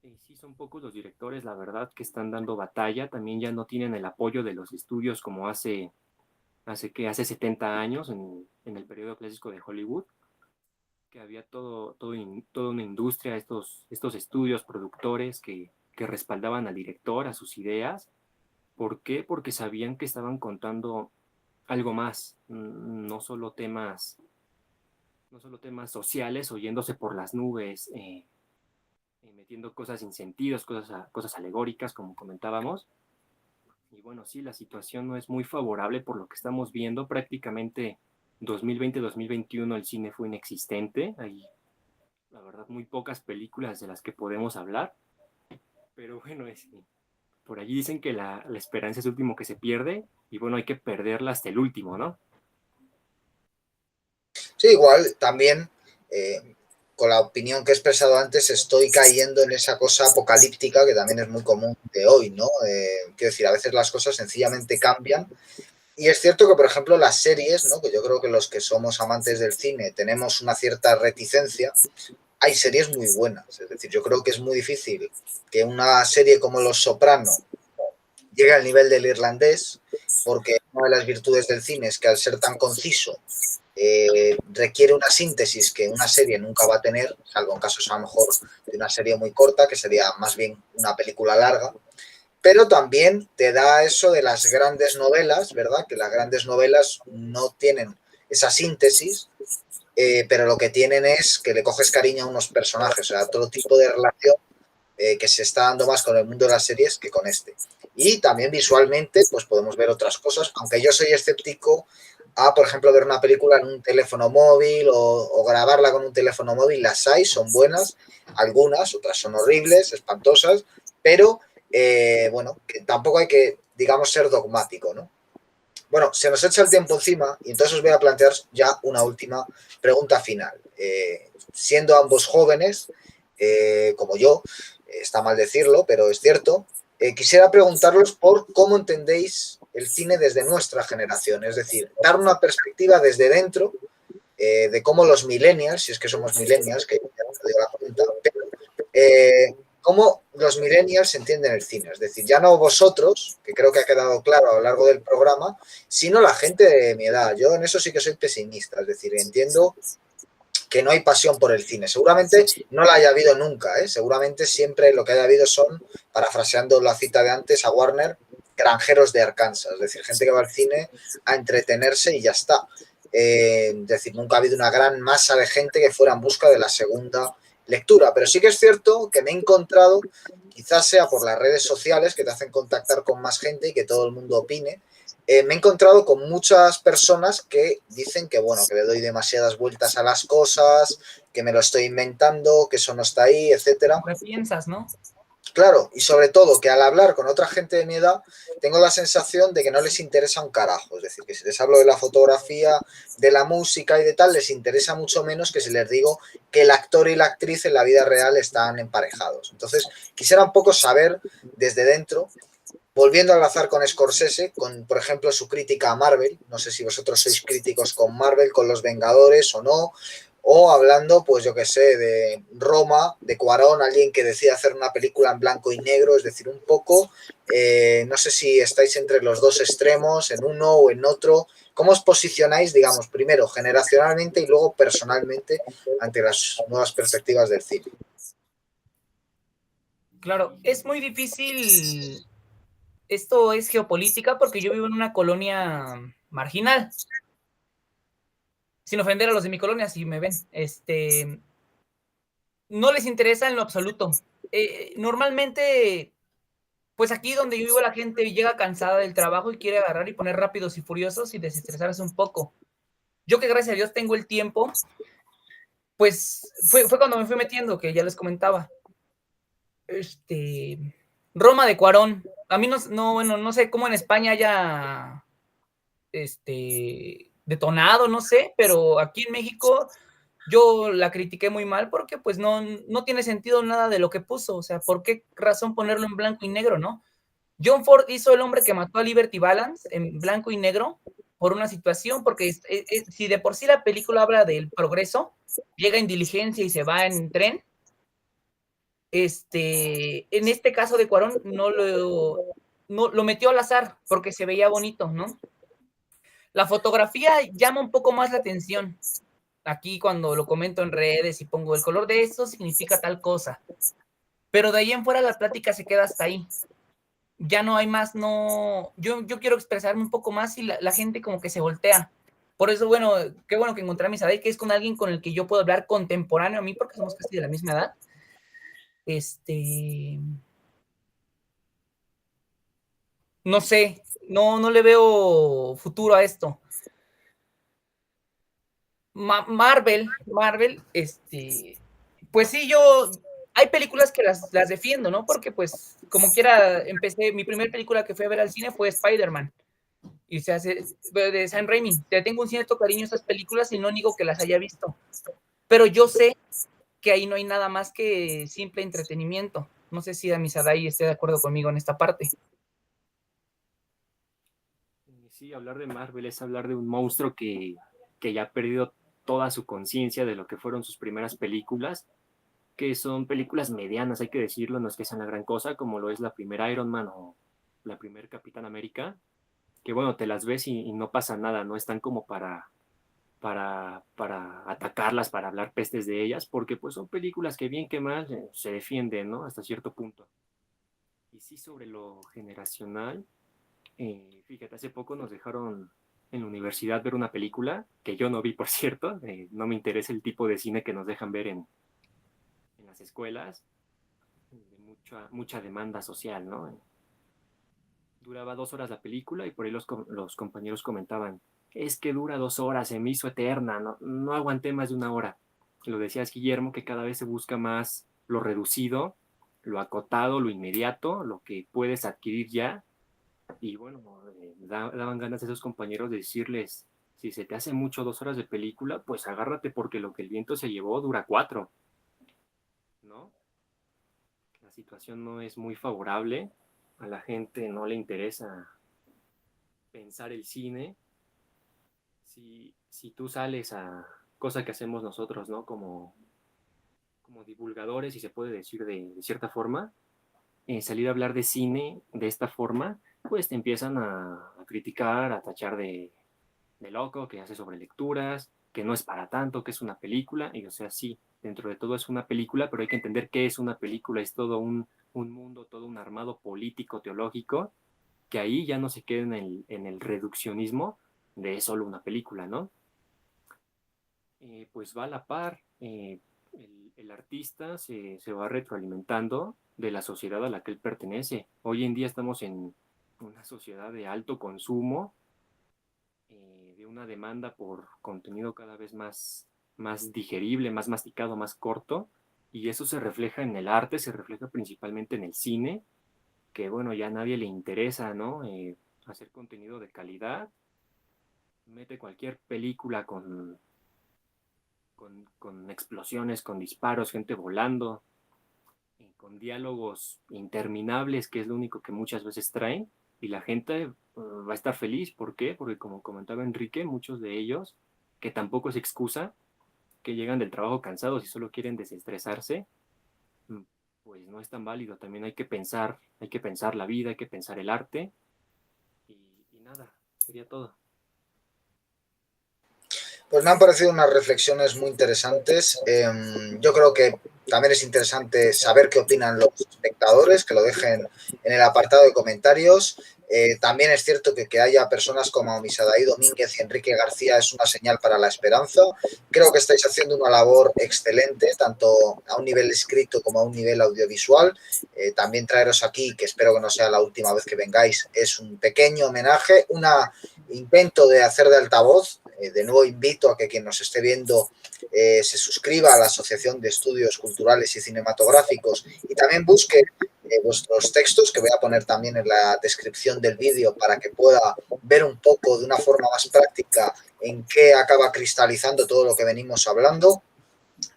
Y sí, son pocos los directores, la verdad, que están dando batalla. También ya no tienen el apoyo de los estudios como hace 70 años, en el periodo clásico de Hollywood, que había toda una industria, estos estudios, productores que respaldaban al director, a sus ideas. ¿Por qué? Porque sabían que estaban contando algo más, no solo temas sociales, oyéndose por las nubes, metiendo cosas sin sentidos, cosas alegóricas, como comentábamos. Y bueno, sí, la situación no es muy favorable por lo que estamos viendo. Prácticamente 2020-2021 el cine fue inexistente. Hay, la verdad, muy pocas películas de las que podemos hablar. Pero bueno, por allí dicen que la esperanza es el último que se pierde. Y bueno, hay que perderla hasta el último, ¿no? Sí, igual también, con la opinión que he expresado antes, estoy cayendo en esa cosa apocalíptica que también es muy común de hoy, ¿no? Quiero decir, a veces las cosas sencillamente cambian. Y es cierto que, por ejemplo, las series, ¿no? Que yo creo que los que somos amantes del cine tenemos una cierta reticencia. Hay series muy buenas. Es decir, yo creo que es muy difícil que una serie como Los Soprano llegue al nivel del Irlandés, porque una de las virtudes del cine es que al ser tan conciso requiere una síntesis que una serie nunca va a tener, salvo en casos a lo mejor de una serie muy corta, que sería más bien una película larga, pero también te da eso de las grandes novelas, ¿verdad? Que las grandes novelas no tienen esa síntesis, pero lo que tienen es que le coges cariño a unos personajes, o sea, todo tipo de relación que se está dando más con el mundo de las series que con este. Y también visualmente, pues podemos ver otras cosas, aunque yo soy escéptico a, por ejemplo, ver una película en un teléfono móvil o grabarla con un teléfono móvil. Las hay, son buenas, algunas, otras son horribles, espantosas, pero bueno, que tampoco hay que, digamos, ser dogmático, ¿no? Bueno, se nos echa el tiempo encima y entonces os voy a plantear ya una última pregunta final. Siendo ambos jóvenes, como yo, está mal decirlo, pero es cierto, quisiera preguntaros por cómo entendéis el cine desde nuestra generación, es decir, dar una perspectiva desde dentro de cómo los millennials, si es que somos millennials, que ya no digo la cuenta, pero cómo los millennials entienden el cine, es decir, ya no vosotros, que creo que ha quedado claro a lo largo del programa, sino la gente de mi edad. Yo en eso sí que soy pesimista, es decir, entiendo que no hay pasión por el cine. Seguramente no la haya habido nunca, ¿eh? Seguramente siempre lo que haya habido son, parafraseando la cita de antes a Warner, granjeros de Arkansas, es decir, gente que va al cine a entretenerse y ya está. Es decir, nunca ha habido una gran masa de gente que fuera en busca de la segunda lectura, pero sí que es cierto que me he encontrado, quizás sea por las redes sociales que te hacen contactar con más gente y que todo el mundo opine, me he encontrado con muchas personas que dicen que, bueno, que le doy demasiadas vueltas a las cosas, que me lo estoy inventando, que eso no está ahí, etcétera. ¿Qué piensas, no? Claro, y sobre todo que al hablar con otra gente de mi edad tengo la sensación de que no les interesa un carajo, es decir, que si les hablo de la fotografía, de la música y de tal, les interesa mucho menos que si les digo que el actor y la actriz en la vida real están emparejados. Entonces, quisiera un poco saber desde dentro, volviendo a enlazar con Scorsese, con, por ejemplo, su crítica a Marvel, no sé si vosotros sois críticos con Marvel, con Los Vengadores o no, o hablando, pues yo que sé, de Roma, de Cuarón, alguien que decide hacer una película en blanco y negro, es decir, un poco, no sé si estáis entre los dos extremos, en uno o en otro. ¿Cómo os posicionáis, digamos, primero generacionalmente y luego personalmente ante las nuevas perspectivas del cine? Claro, es muy difícil. Esto es geopolítica porque yo vivo en una colonia marginal. Sin ofender a los de mi colonia, si me ven. No les interesa en lo absoluto. Normalmente, pues aquí donde yo vivo la gente llega cansada del trabajo y quiere agarrar y poner Rápidos y Furiosos y desestresarse un poco. Yo que gracias a Dios tengo el tiempo, pues fue cuando me fui metiendo, que ya les comentaba. Roma de Cuarón. A mí bueno, no sé cómo en España haya detonado, no sé, pero aquí en México yo la critiqué muy mal porque pues no tiene sentido nada de lo que puso, o sea, ¿por qué razón ponerlo en blanco y negro, no? John Ford hizo El hombre que mató a Liberty Balance en blanco y negro por una situación, porque si de por sí la película habla del progreso, llega en diligencia y se va en tren, en este caso de Cuarón no lo metió al azar porque se veía bonito, ¿no? La fotografía llama un poco más la atención. Aquí cuando lo comento en redes y pongo el color de esto significa tal cosa. Pero de ahí en fuera la plática se queda hasta ahí. Ya no hay más, no. Yo quiero expresarme un poco más y la gente como que se voltea. Por eso, bueno, qué bueno que encontré a Misaday, que es con alguien con el que yo puedo hablar contemporáneo a mí, porque somos casi de la misma edad. No sé, no le veo futuro a esto. Marvel, pues sí, hay películas que las defiendo, ¿no? Porque pues, como quiera, mi primera película que fui a ver al cine fue Spider-Man, y se hace, de Sam Raimi. Te tengo un cierto cariño a esas películas y no digo que las haya visto, pero yo sé que ahí no hay nada más que simple entretenimiento. No sé si Amisadai esté de acuerdo conmigo en esta parte. Sí, hablar de Marvel es hablar de un monstruo que ya ha perdido toda su conciencia de lo que fueron sus primeras películas, que son películas medianas, hay que decirlo, no es que sean la gran cosa, como lo es la primera Iron Man o la primera Capitán América, que bueno, te las ves y no pasa nada, no están como para atacarlas, para hablar pestes de ellas, porque pues son películas que bien que mal se defienden, ¿no? Hasta cierto punto. Y sí, sobre lo generacional, fíjate, hace poco nos dejaron en la universidad ver una película que yo no vi, por cierto, no me interesa el tipo de cine que nos dejan ver en las escuelas, de mucha demanda social, ¿no? Duraba 2 horas la película y por ahí los compañeros comentaban, es que dura 2 horas, se me hizo eterna, no aguanté más de una hora. Lo decías, Guillermo, que cada vez se busca más lo reducido, lo acotado, lo inmediato, lo que puedes adquirir ya. Y bueno, daban ganas a esos compañeros de decirles, si se te hace mucho 2 horas de película, pues agárrate porque lo que el viento se llevó dura 4, ¿no? La situación no es muy favorable, a la gente no le interesa pensar el cine. Si tú sales a cosa que hacemos nosotros, ¿no? Como divulgadores, si se puede decir de cierta forma, salir a hablar de cine de esta forma, pues te empiezan a criticar, a tachar de loco, que hace sobre lecturas, que no es para tanto, que es una película, y o sea, sí, dentro de todo es una película, pero hay que entender qué es una película, es todo un mundo, todo un armado político, teológico, que ahí ya no se queda en el reduccionismo de solo una película, ¿no? Pues va a la par, el artista se va retroalimentando de la sociedad a la que él pertenece. Hoy en día estamos en una sociedad de alto consumo, de una demanda por contenido cada vez más digerible, más masticado, más corto, y eso se refleja en el arte, se refleja principalmente en el cine, que bueno, ya a nadie le interesa, ¿no? Hacer contenido de calidad, mete cualquier película con explosiones, con disparos, gente volando, con diálogos interminables, que es lo único que muchas veces traen, y la gente va a estar feliz. ¿Por qué? Porque como comentaba Enrique, muchos de ellos, que tampoco es excusa, que llegan del trabajo cansados y solo quieren desestresarse, pues no es tan válido. También hay que pensar la vida, hay que pensar el arte, y nada, sería todo. Pues me han parecido unas reflexiones muy interesantes. Yo creo que también es interesante saber qué opinan los espectadores, que lo dejen en el apartado de comentarios. También es cierto que haya personas como Misaday Domínguez y Enrique García es una señal para la esperanza. Creo que estáis haciendo una labor excelente, tanto a un nivel escrito como a un nivel audiovisual. También traeros aquí, que espero que no sea la última vez que vengáis, es un pequeño homenaje, un intento de hacer de altavoz. De nuevo invito a que quien nos esté viendo se suscriba a la Asociación de Estudios Culturales y Cinematográficos y también busque vuestros textos, que voy a poner también en la descripción del vídeo para que pueda ver un poco de una forma más práctica en qué acaba cristalizando todo lo que venimos hablando.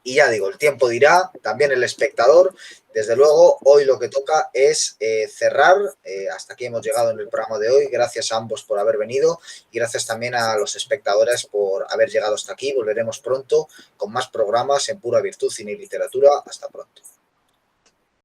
Y ya digo, el tiempo dirá, también el espectador. Desde luego, hoy lo que toca es cerrar. Hasta aquí hemos llegado en el programa de hoy. Gracias a ambos por haber venido y gracias también a los espectadores por haber llegado hasta aquí. Volveremos pronto con más programas en Pura Virtud, Cine y Literatura. Hasta pronto.